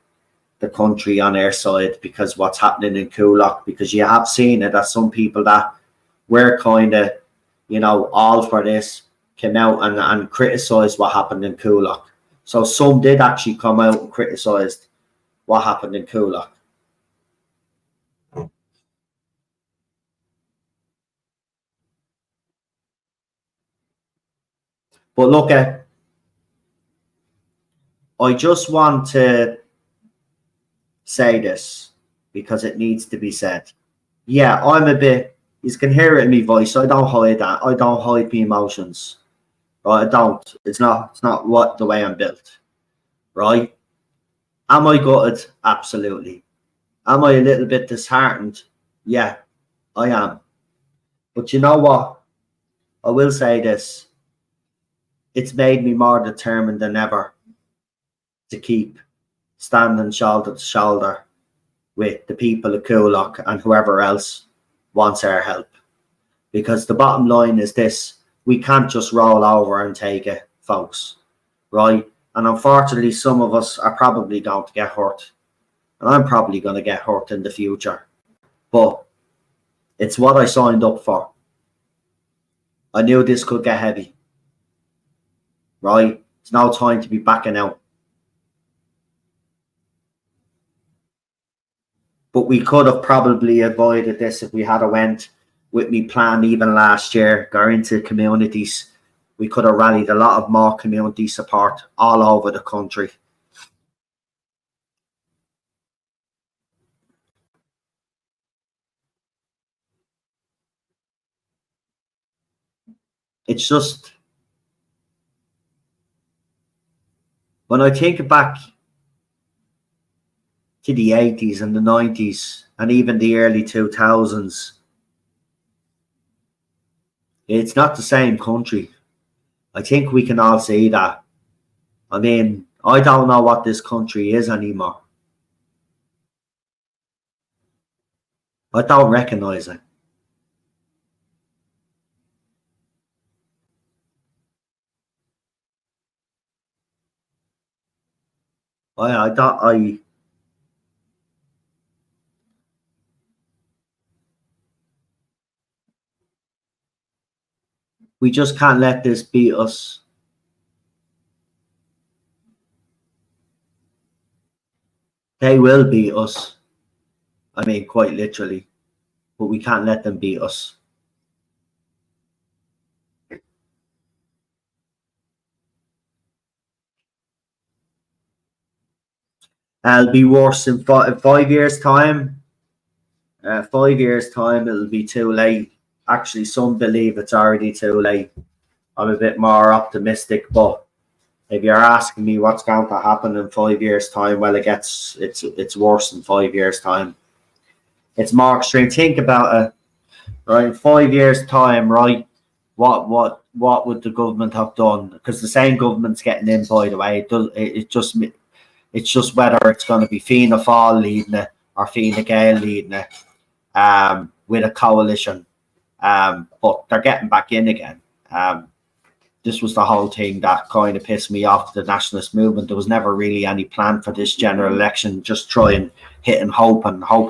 the country on our side, because what's happening in Coolock, because you have seen it, that some people that were kind of, all for this came out and criticised what happened in Coolock. So some did actually come out and criticised what happened in Coolock. But look, I just want to say this because it needs to be said. Yeah, I'm a bit, you can hear it in my voice. I don't hide that. I don't hide my emotions. Right? I don't. It's not what the way I'm built. Right? Am I gutted? Absolutely. Am I a little bit disheartened? Yeah, I am. But you know what? I will say this. It's made me more determined than ever to keep standing shoulder to shoulder with the people of Coolock and whoever else wants our help. Because the bottom line is this, we can't just roll over and take it, folks, right? And unfortunately, some of us are probably going to get hurt. And I'm probably going to get hurt in the future. But it's what I signed up for. I knew this could get heavy, right? It's no time to be backing out. But we could have probably avoided this if we had went with me plan even last year, go into communities. We could have rallied a lot of more community support all over the country. It's just, when I think back to the 80s and the 90s and even the early 2000s, it's not the same country. I think we can all see that. I mean, I don't know what this country is anymore. I don't recognize it. We just can't let this beat us. They will beat us. I mean, quite literally. But we can't let them beat us. It'll be worse in 5 years' time. 5 years' time, it'll be too late. Actually, some believe it's already too late. I'm a bit more optimistic, but if you're asking me what's going to happen in 5 years' time, well, it's worse in 5 years' time. It's more extreme. Think about it, right? In 5 years' time, right? What would the government have done? Because the same government's getting in, by the way. It's just whether it's going to be Fianna Fáil leading it or Fine Gael leading it, with a coalition. But they're getting back in again. This was the whole thing that kind of pissed me off, the nationalist movement. There was never really any plan for this general election. Just try and hit and hope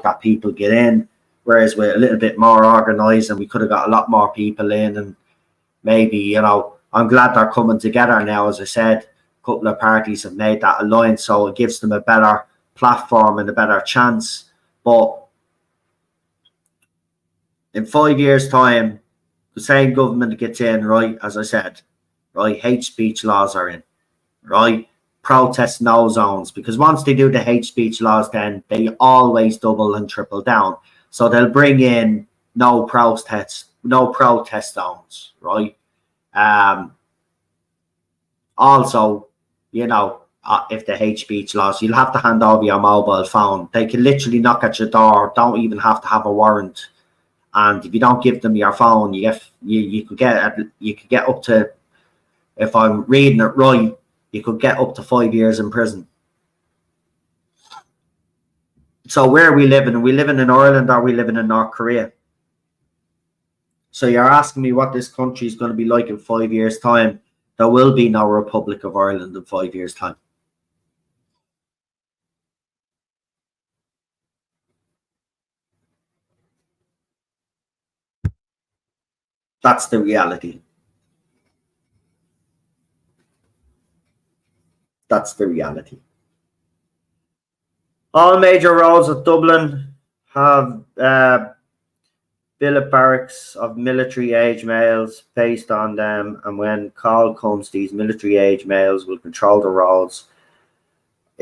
that people get in. Whereas we're a little bit more organised and we could have got a lot more people in. And maybe, I'm glad they're coming together now. As I said, a couple of parties have made that alliance, so it gives them a better platform and a better chance. But in 5 years' time, the same government gets in, right? As I said, right? Hate speech laws are in, right? Protest no zones, because once they do the hate speech laws, then they always double and triple down. So they'll bring in no protest zones, right? Also, if the hate speech laws, you'll have to hand over your mobile phone. They can literally knock at your door. Don't even have to have a warrant. And if you don't give them your phone, you could get up to, if I'm reading it right, you could get up to 5 years in prison. So where are we living? Are we living in Ireland or are we living in North Korea? So you're asking me what this country is going to be like in 5 years' time. There will be no Republic of Ireland in 5 years' time. That's the reality. That's the reality. All major roads of Dublin have billet barracks of military age males based on them, and when call comes, these military age males will control the roads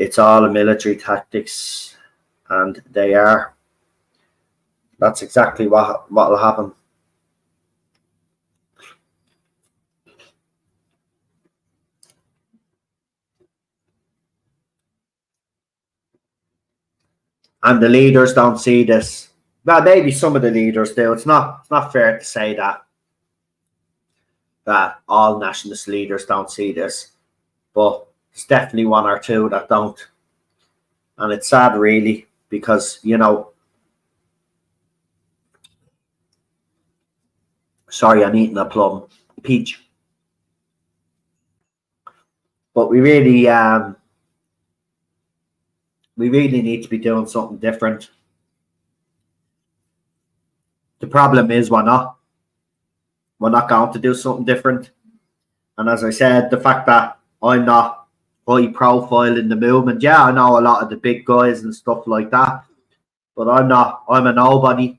it's all a military tactics, and they are. That's exactly what will happen. And the leaders don't see this. Well, maybe some of the leaders do. It's not fair to say that all nationalist leaders don't see this, but there's definitely one or two that don't, and it's sad, really, because sorry, I'm eating a plum peach, but we really need to be doing something different. The problem is we're not going to do something different. And as I said, the fact that I'm not high profile in the movement, yeah, I know a lot of the big guys and stuff like that, but I'm a nobody.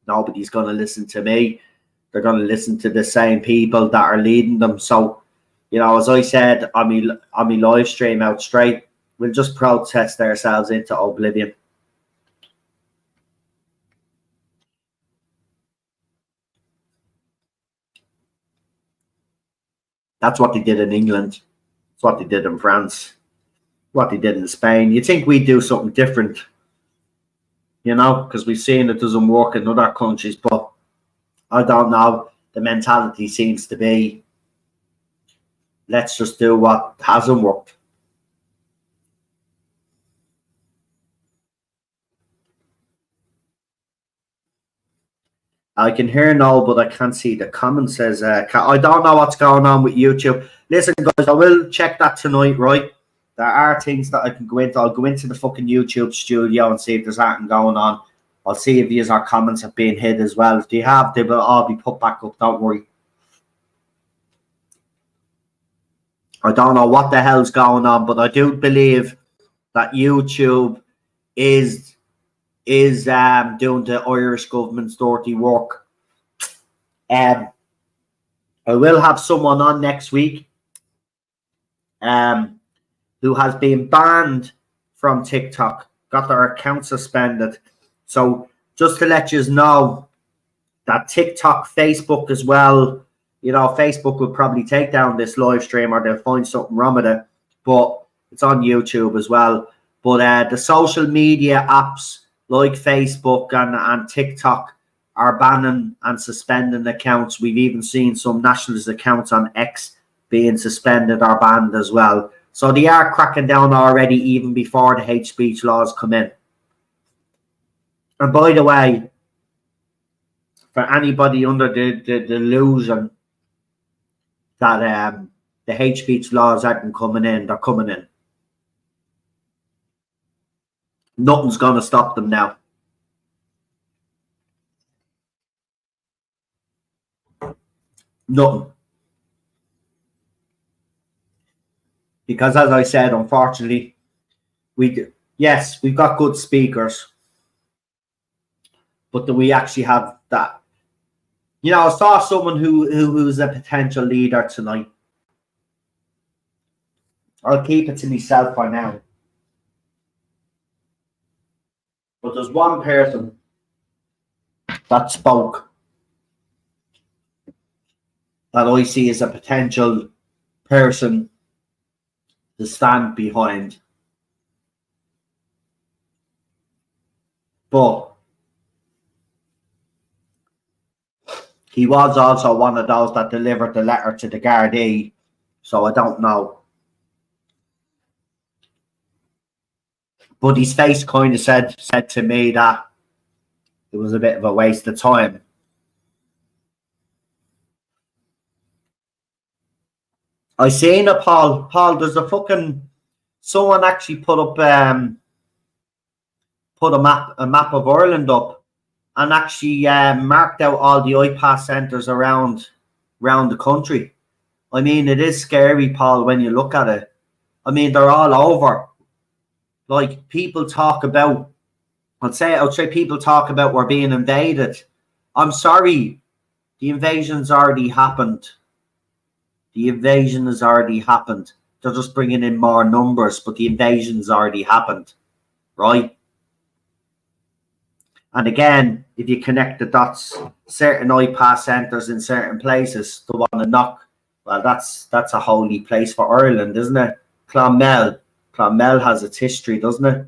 Nobody's going to listen to me. They're going to listen to the same people that are leading them. So, as I said on my live stream out straight, we'll just protest ourselves into oblivion. That's what they did in England. That's what they did in France. What they did in Spain. You think we'd do something different, because we've seen it doesn't work in other countries, but I don't know. The mentality seems to be, let's just do what hasn't worked. I can hear no, but I can't see the comment. Says, I don't know what's going on with YouTube. Listen, guys, I will check that tonight, right? There are things that I can go into. I'll go into the fucking YouTube studio and see if there's anything going on. I'll see if our comments have been hid as well. If they have, they will all be put back up. Don't worry. I don't know what the hell's going on, but I do believe that YouTube is doing the Irish government's dirty work. I will have someone on next week who has been banned from TikTok, got their account suspended. So just to let you know that TikTok, Facebook as well, Facebook will probably take down this live stream or they'll find something wrong with it, but it's on YouTube as well. But the social media apps like Facebook and TikTok are banning and suspending accounts. We've even seen some nationalist accounts on X being suspended or banned as well. So they are cracking down already, even before the hate speech laws come in. And by the way, for anybody under the delusion that the hate speech laws aren't coming in, they're coming in. Nothing's going to stop them now. Nothing. Because as I said, unfortunately, we've got good speakers, but do we actually have that? I saw someone who's a potential leader tonight. I'll keep it to myself for now. But there's one person that spoke that I see as a potential person to stand behind. But he was also one of those that delivered the letter to the Gardaí, so I don't know. But his face kind of said to me that it was a bit of a waste of time. I seen it, Paul. Paul, there's someone actually put up a map of Ireland up and actually marked out all the iPass centres around the country. I mean, it is scary, Paul, when you look at it. I mean, they're all over. Like, people talk about, people talk about we're being invaded. I'm sorry, the invasion's already happened. The invasion has already happened. They're just bringing in more numbers, but the invasion's already happened, right? And again, if you connect the dots, certain iPass centres in certain places, the one in Knock, well, that's a holy place for Ireland, isn't it? Clonmel has its history, doesn't it?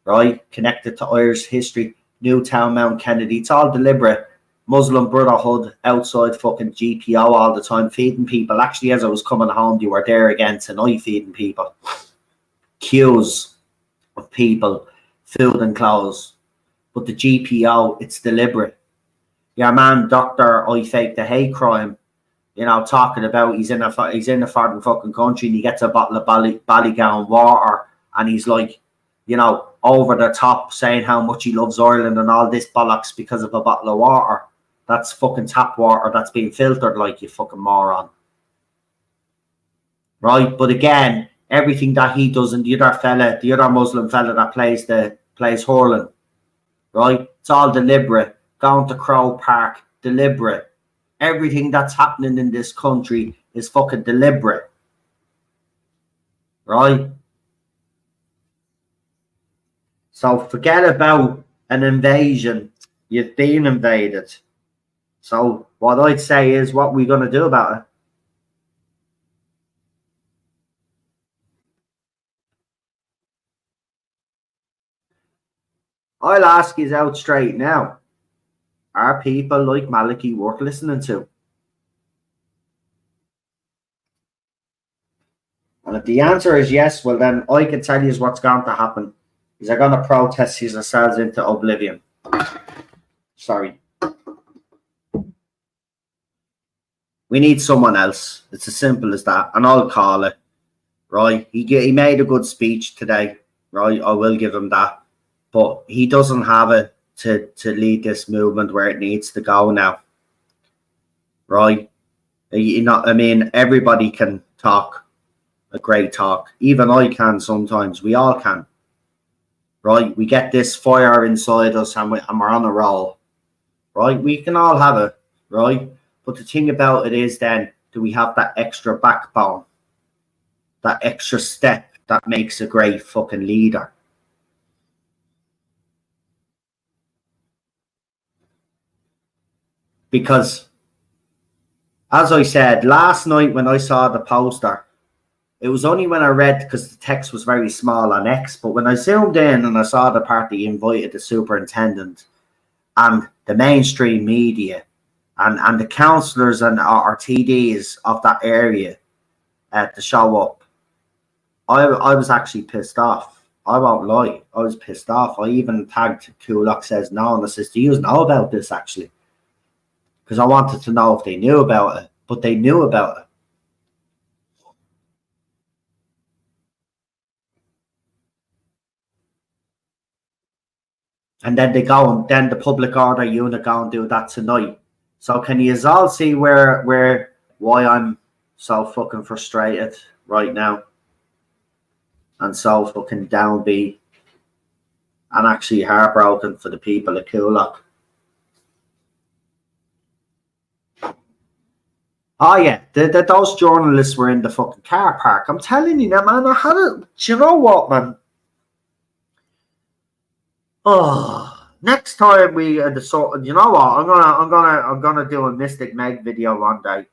Right? Connected to Irish history. Newtown, Mount Kennedy, it's all deliberate. Muslim Brotherhood outside fucking GPO all the time, feeding people. Actually, as I was coming home, you were there again tonight, feeding people. Queues of people, food and clothes. But the GPO, it's deliberate. Your man, Doctor, I faked the hate crime, you know, talking about he's in a foreign fucking country and he gets a bottle of Ballygowan water and he's like, you know, over the top saying how much he loves Ireland and all this bollocks because of a bottle of water. That's fucking tap water that's being filtered, like, you fucking moron. Right? But again, everything that he does and the other Muslim fella that plays hurling, right? It's all deliberate. Going to Crow Park, deliberate. Everything that's happening in this country is fucking deliberate. Right? So forget about an invasion. You've been invaded. So what I'd say is, what are we going to do about it? I'll ask you out straight now. Are people like Maliki worth listening to? And if the answer is yes, well then I can tell you what's going to happen. Is they're going to protest yourselves into oblivion. Sorry. We need someone else. It's as simple as that. And I'll call it. Right? He made a good speech today. Right? I will give him that. But he doesn't have it to lead this movement where it needs to go now. Right? You know, I mean, everybody can talk a great talk. Even I can sometimes. We all can. Right? We get this fire inside us and we're on a roll. Right? We can all have it. Right? But the thing about it is then, do we have that extra backbone? That extra step that makes a great fucking leader? Because, as I said, last night when I saw the poster, it was only when I read, because the text was very small on X, but when I zoomed in and I saw the party invited the superintendent and the mainstream media and the councillors and our TDs of that area to show up, I was actually pissed off. I won't lie. I was pissed off. I even tagged Coolock Says No, and I says, do you know about this actually? Because I wanted to know if they knew about it, but they knew about it. And then they go and then the public order unit go and do that tonight. So can you all see why I'm so fucking frustrated right now? And so fucking downbeat and actually heartbroken for the people of Coolock. Oh yeah, those journalists were in the fucking car park. I'm telling you now, man. I had it. Do you know what, man? Oh, next time you know what? I'm gonna do a Mystic Meg video one day.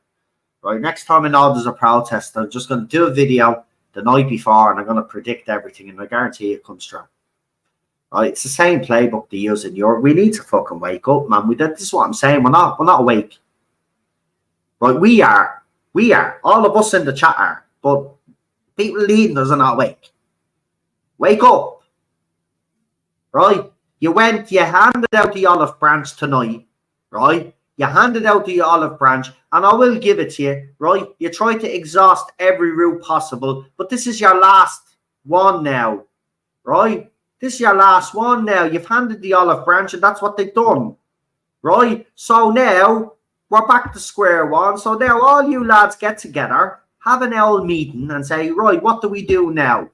Right, next time I know there's a protest, I'm just gonna do a video the night before, and I'm gonna predict everything, and I guarantee it comes true. Right, it's the same playbook they use in Europe. We need to fucking wake up, man. This is what I'm saying. We're not awake. Right, we are. All of us in the chat are, but people leading us are not awake. Wake up. Right? You handed out the olive branch tonight, right? You handed out the olive branch, and I will give it to you, right? You tried to exhaust every route possible, but this is your last one now, right? This is your last one now. You've handed the olive branch, and that's what they've done, right? So now we're back to square one. So now all you lads get together, have an old meeting, and say, right, what do we do now,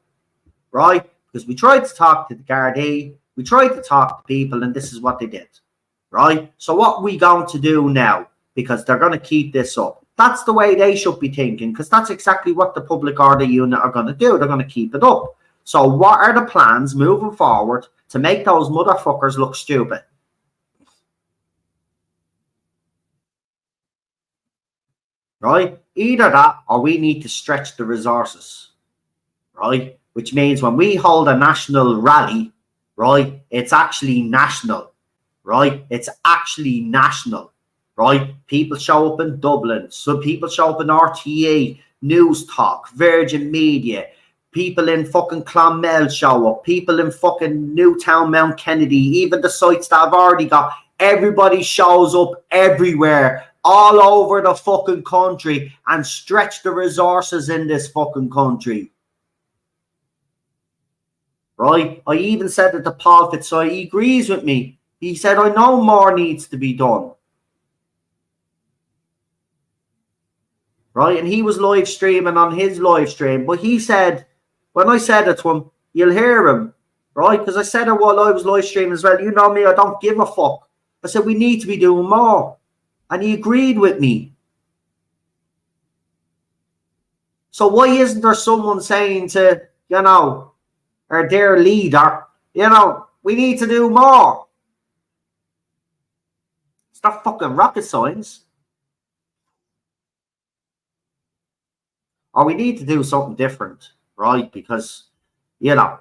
right? Because we tried to talk to the Gardaí, we tried to talk to people, and this is what they did, right? So what are we going to do now? Because they're going to keep this up. That's the way they should be thinking, because that's exactly what the public order unit are going to do. They're going to keep it up. So what are the plans moving forward to make those motherfuckers look stupid? Right? Either that or we need to stretch the resources. Right? Which means when we hold a national rally, right, it's actually national. Right? It's actually national. Right? People show up in Dublin. So people show up in RTA, News Talk, Virgin Media. People in fucking Clonmel show up. People in fucking Newtown, Mount Kennedy. Even the sites that I've already got. Everybody shows up everywhere, all over the fucking country, and stretch the resources in this fucking country. Right? I even said it to Paul Fitzroy. He agrees with me. He said, I know more needs to be done. Right? And he was live streaming on his live stream. But he said, when I said it to him, you'll hear him. Right? Because I said it while I was live streaming as well. You know me, I don't give a fuck. I said, we need to be doing more. And he agreed with me. So why isn't there someone saying to, you know, or their leader, you know, we need to do more? It's not fucking rocket science. Or we need to do something different, right? Because, you know,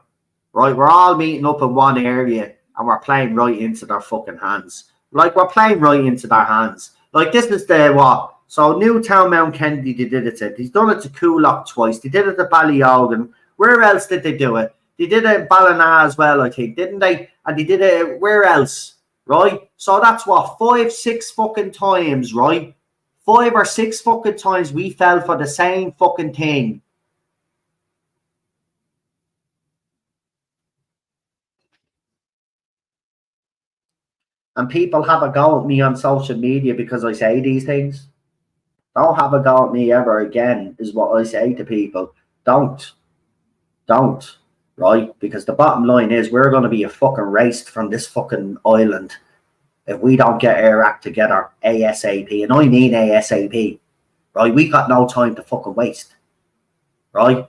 right, we're all meeting up in one area and we're playing right into their fucking hands. Like, we're playing right into their hands. Like, this is the what? So, Newtown, Mount Kennedy, they did it to. He's done it to Coolock twice. They did it to Ballyogan. Where else did they do it? They did it in Ballina as well, I think, didn't they? And they did it where else? Right? So, that's what? 5, 6 fucking times, right? 5 or 6 fucking times we fell for the same fucking thing. And people have a go at me on social media because I say these things. Don't have a go at me ever again, is what I say to people. Don't. Right? Because the bottom line is we're going to be fucking raced from this fucking island if we don't get our act together ASAP. And I mean ASAP. Right? We got no time to fucking waste. Right?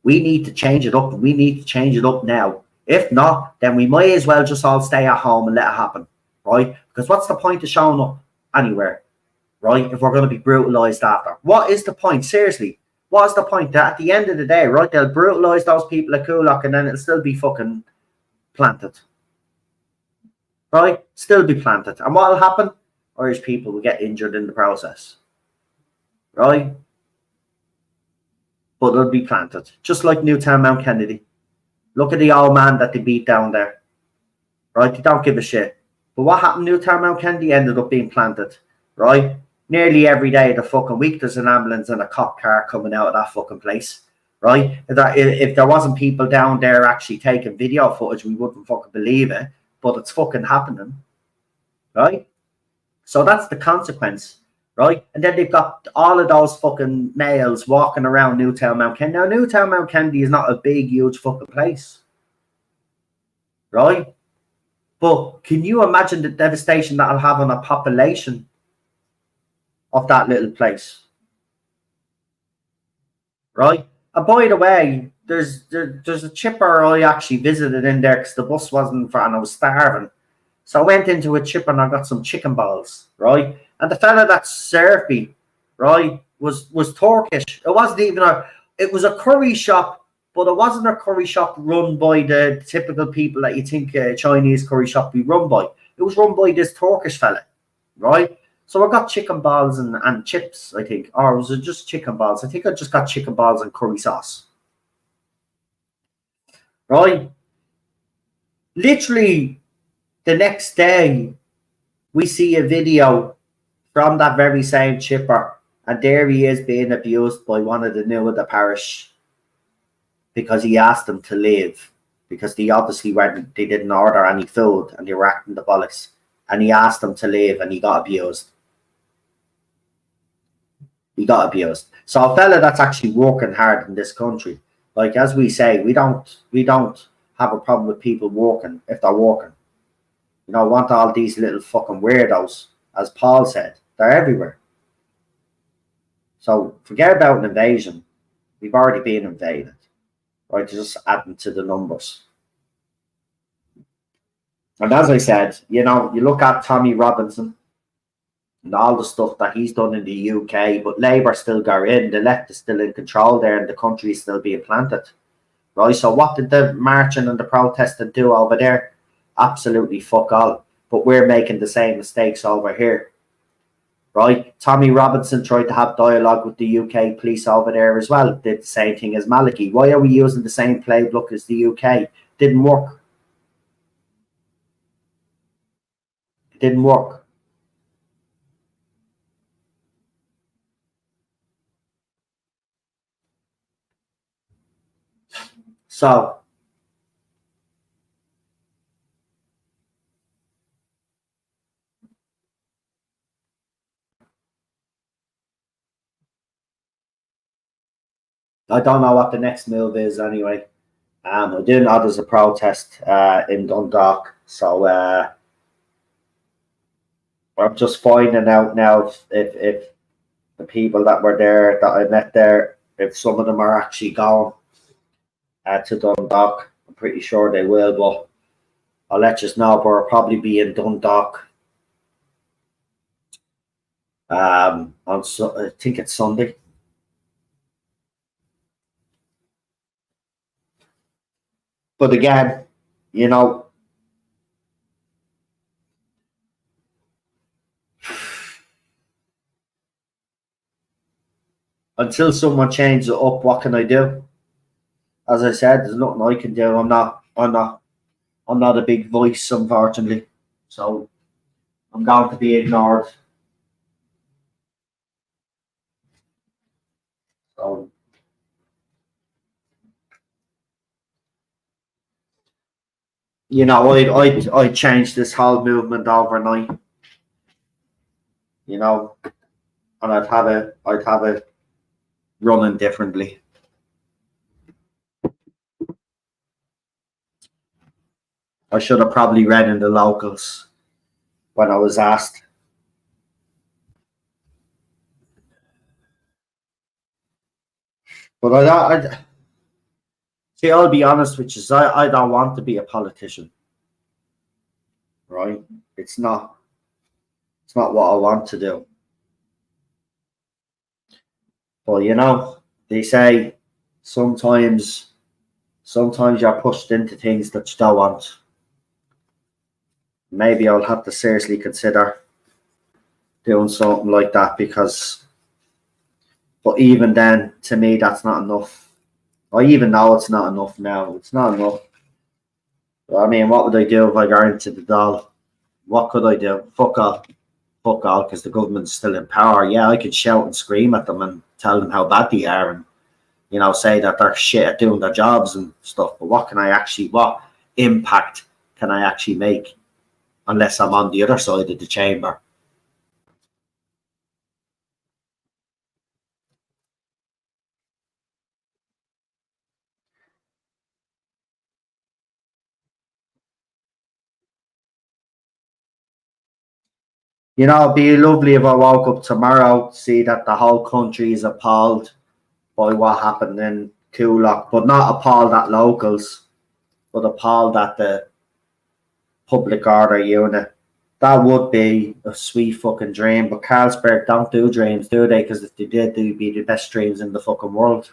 We need to change it up. We need to change it up now. If not, then we might as well just all stay at home and let it happen. Right? Because what's the point of showing up anywhere? Right? If we're going to be brutalized after. What is the point? Seriously. What is the point? That at the end of the day, right, they'll brutalize those people at Coolock and then it'll still be fucking planted. Right? Still be planted. And what will happen? Irish people will get injured in the process. Right? But they'll be planted. Just like Newtown, Mount Kennedy. Look at the old man that they beat down there. Right? They don't give a shit. But what happened? Newtown, Mount Kennedy ended up being planted. Right? Nearly every day of the fucking week, there's an ambulance and a cop car coming out of that fucking place. Right? If there wasn't people down there actually taking video footage, we wouldn't fucking believe it. But it's fucking happening. Right? So that's the consequence. Right? And then they've got all of those fucking males walking around Newtown, Mount Kennedy. Now, Newtown, Mount Kennedy is not a big, huge fucking place. Right? But can you imagine the devastation that'll have on a population of that little place? Right? And by the way, there's a chipper I actually visited in there because the bus wasn't for, and I was starving. So I went into a chipper and I got some chicken balls, right? And the fella that served me, right, was Turkish. It wasn't even it was a curry shop, but it wasn't a curry shop run by the typical people that you think a Chinese curry shop be run by. It was run by this Turkish fella, right? So I got chicken balls and chips, I think. Or was it just chicken balls? I think I just got chicken balls and curry sauce. Right? Literally, the next day, we see a video from that very same chipper, and there he is being abused by one of the new of the parish because he asked them to leave because they obviously they didn't order any food and they were acting the bollocks, and he asked them to leave and he got abused. He got abused. So a fella that's actually working hard in this country, like as we say, we don't have a problem with people working if they're working. You know, want all these little fucking weirdos, as Paul said, they're everywhere. So forget about an invasion. We've already been invaded. Right? Just adding to the numbers. And as I said, you look at Tommy Robinson and all the stuff that he's done in the UK, but Labour still got in, the left is still in control there, and the country is still being planted. Right? So what did the marching and the protesting do over there? Absolutely fuck all. But we're making the same mistakes over here. Right? Tommy Robinson tried to have dialogue with the UK police over there as well. Did the same thing as Maliki. Why are we using the same playbook as the UK? Didn't work. It didn't work. So I don't know what the next move is anyway. I do know there's a protest in Dundalk, so I'm just finding out now if the people that were there, that I met there, if some of them are actually going to Dundalk. I'm pretty sure they will, but I'll let you know. But I'll probably be in Dundalk on I think it's Sunday. But again, until someone changes it up, what can I do? As I said, there's nothing I can do. I'm not a big voice, unfortunately. So I'm going to be ignored. So I'd change this whole movement overnight. And I'd have it running differently. I should have probably read in the locals when I was asked. But I'll be honest with you, I don't want to be a politician. Right? It's not what I want to do. But they say sometimes you're pushed into things that you don't want. Maybe I'll have to seriously consider doing something like that, but even then, to me, that's not enough. I even know it's not enough now. It's not enough. I mean, what would I do if I got into the Dáil? What could I do? Fuck all, because the government's still in power. Yeah, I could shout and scream at them and tell them how bad they are, and say that they're shit at doing their jobs and stuff. But what impact can I actually make unless I'm on the other side of the chamber? It'd be lovely if I woke up tomorrow to see that the whole country is appalled by what happened in Coolock, but not appalled at locals, but appalled at the public order unit. That would be a sweet fucking dream, but Carlsberg don't do dreams, do they? Because if they did, they'd be the best dreams in the fucking world.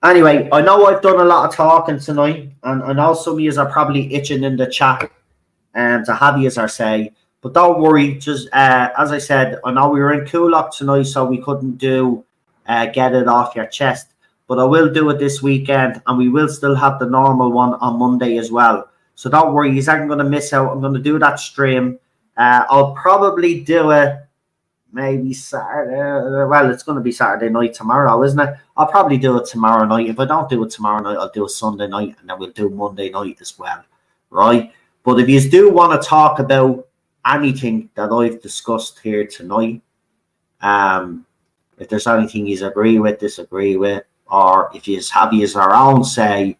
Anyway, I know I've done a lot of talking tonight, and I know some of you are probably itching in the chat to have you say, but don't worry. Just as I said, I know we were in Coolock tonight, so we couldn't do get it off your chest, but I will do it this weekend, and we will still have the normal one on Monday as well. So don't worry, you aren't going to miss out. I'm going to do that stream. I'll probably do it maybe Saturday. Well, it's going to be Saturday night tomorrow, isn't it? I'll probably do it tomorrow night. If I don't do it tomorrow night, I'll do it Sunday night, and then we'll do Monday night as well, right? But if you do want to talk about anything that I've discussed here tonight, if there's anything you agree with, disagree with, or if you have your own say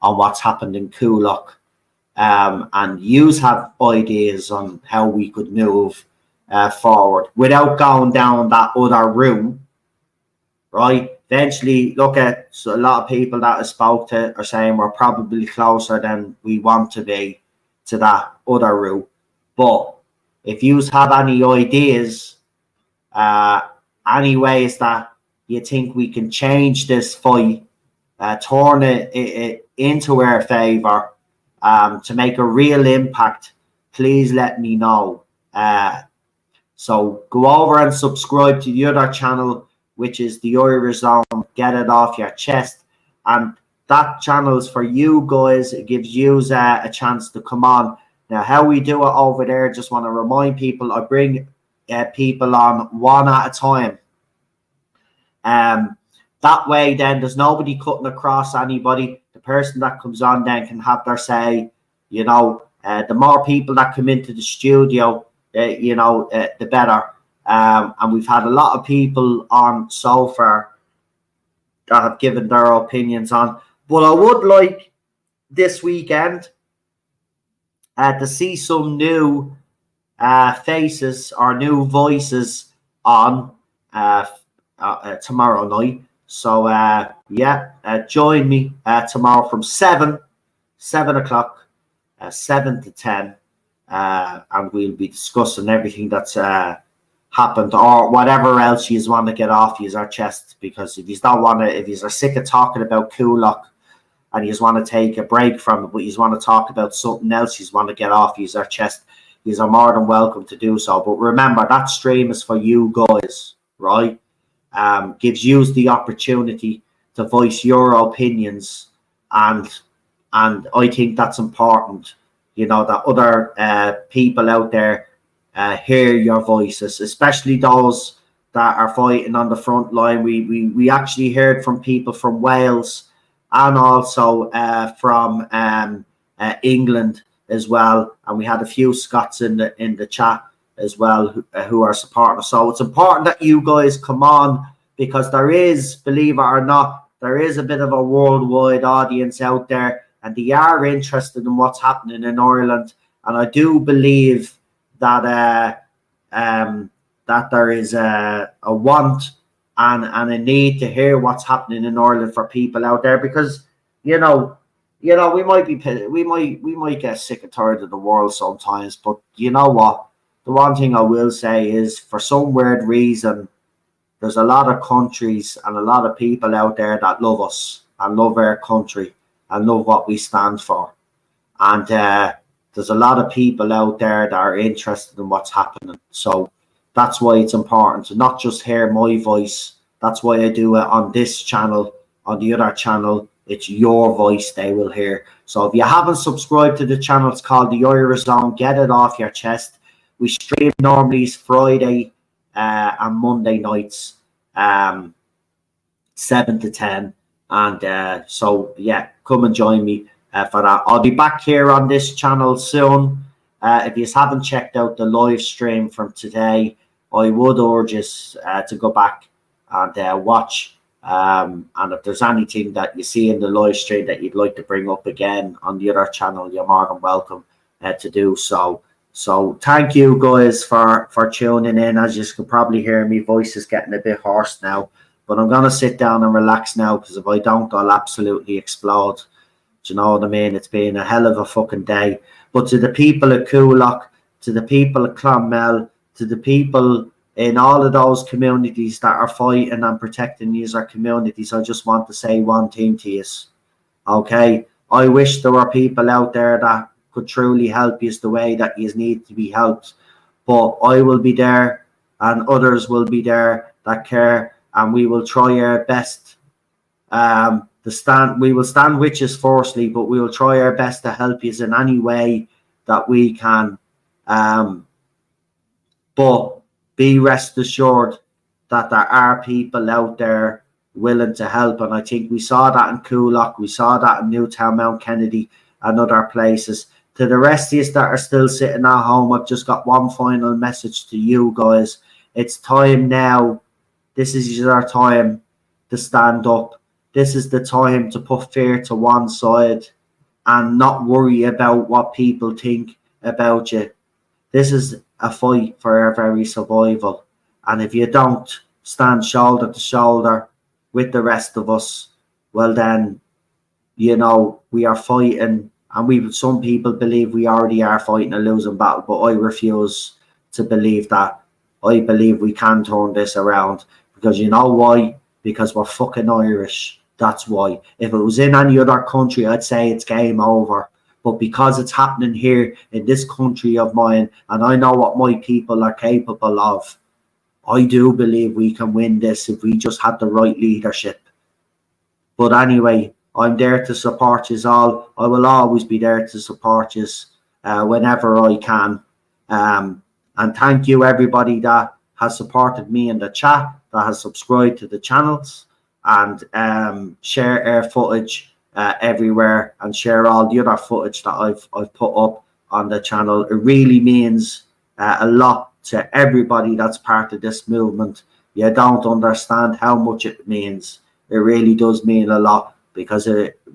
on what's happened in Coolock, and yous have ideas on how we could move forward without going down that other route, right? Eventually, look at a lot of people that I spoke to are saying we're probably closer than we want to be to that other route. But if you have any ideas, any ways that you think we can change this fight, turn it into our favour, to make a real impact, please let me know. So go over and subscribe to the other channel, which is the Irish Zone. Get it off your chest. And that channel is for you guys. It gives you a chance to come on. Now, how we do it over there, just want to remind people, I bring people on one at a time. That way, then, there's nobody cutting across anybody. The person that comes on then can have their say. You know, the more people that come into the studio, the better. And we've had a lot of people on so far that have given their opinions on. But I would like this weekend to see some new faces or new voices on tomorrow night. So join me tomorrow from 7 o'clock, 7 to 10, and we'll be discussing everything that's happened or whatever else you want to get off your chest. Because if you are sick of talking about Coolock and you want to take a break from it, but you want to talk about something else you want to get off your chest, you are more than welcome to do so. But remember, that stream is for you guys, right? Gives you the opportunity to voice your opinions, and I think that's important. You know, that other people out there hear your voices, especially those that are fighting on the front line. We actually heard from people from Wales and also from England as well, and we had a few Scots in the chat as well who are supporting us. So it's important that you guys come on, because there is, believe it or not, there is a bit of a worldwide audience out there, and they are interested in what's happening in Ireland. And I do believe that that there is a want and a need to hear what's happening in Ireland for people out there, because we might get sick and tired of the world sometimes. But you know what? The one thing I will say is, for some weird reason, there's a lot of countries and a lot of people out there that love us and love our country and love what we stand for. And there's a lot of people out there that are interested in what's happening. So that's why it's important to not just hear my voice. That's why I do it on this channel. On the other channel, it's your voice they will hear. So if you haven't subscribed to the channel, it's called the Irish Zone. Get it off your chest. We stream normally Friday and Monday nights, 7 to 10. And so, yeah, come and join me for that. I'll be back here on this channel soon. If you haven't checked out the live stream from today, I would urge you to go back and watch. And if there's anything that you see in the live stream that you'd like to bring up again on the other channel, you're more than welcome to do so. So thank you guys for tuning in. As you can probably hear, my voice is getting a bit hoarse now, but I'm going to sit down and relax now, because if I don't, I'll absolutely explode. Do you know what I mean? It's been a hell of a fucking day. But to the people at Coolock, to the people at Clonmel, to the people in all of those communities that are fighting and protecting these communities, I just want to say one thing to you. Okay? I wish there were people out there that could truly help you the way that you need to be helped. But I will be there, and others will be there that care, and we will try our best we will stand with you firstly, but we will try our best to help you in any way that we can. But be rest assured that there are people out there willing to help, and I think we saw that in Coolock, we saw that in Newtown, Mount Kennedy, and other places. To the rest of you that are still sitting at home, I've just got one final message to you guys. It's time now. This is your time to stand up. This is the time to put fear to one side and not worry about what people think about you. This is a fight for our very survival. And if you don't stand shoulder to shoulder with the rest of us, well then, you know, we are fighting, and some people believe we already are fighting a losing battle, but I refuse to believe that. I believe we can turn this around, because you know why? Because we're fucking Irish. That's why. If it was in any other country, I'd say it's game over. But because it's happening here in this country of mine, and I know what my people are capable of, I do believe we can win this if we just had the right leadership. But anyway, I'm there to support you all. I will always be there to support you whenever I can. And thank you everybody that has supported me in the chat, that has subscribed to the channels, and share our footage everywhere, and share all the other footage that I've put up on the channel. It really means a lot to everybody that's part of this movement. You don't understand how much it means. It really does mean a lot, because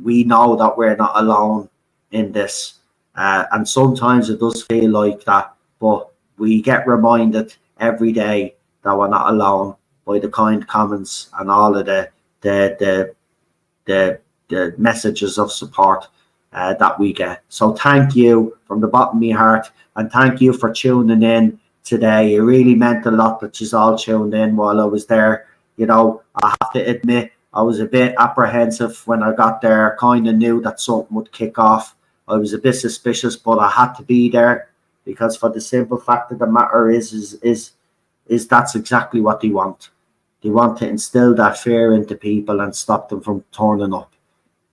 we know that we're not alone in this. And sometimes it does feel like that, but we get reminded every day that we're not alone by the kind comments and all of the messages of support that we get. So thank you from the bottom of my heart, and thank you for tuning in today. It really meant a lot that you all tuned in while I was there. You know, I have to admit, I was a bit apprehensive when I got there. Kind of knew that something would kick off. I was a bit suspicious, but I had to be there, because for the simple fact of the matter is that's exactly what they want. They want to instill that fear into people and stop them from turning up.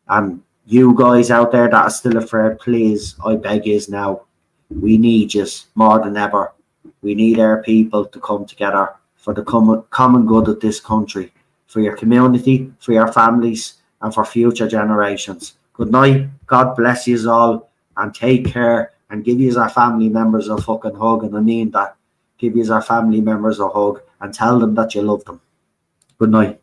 And you guys out there that are still afraid, please, I beg you now, we need you more than ever. We need our people to come together for the common good of this country, for your community, for your families, and for future generations. Good night. God bless you all, and take care, and give you our family members a fucking hug. And I mean that. Give you our family members a hug and tell them that you love them. Good night.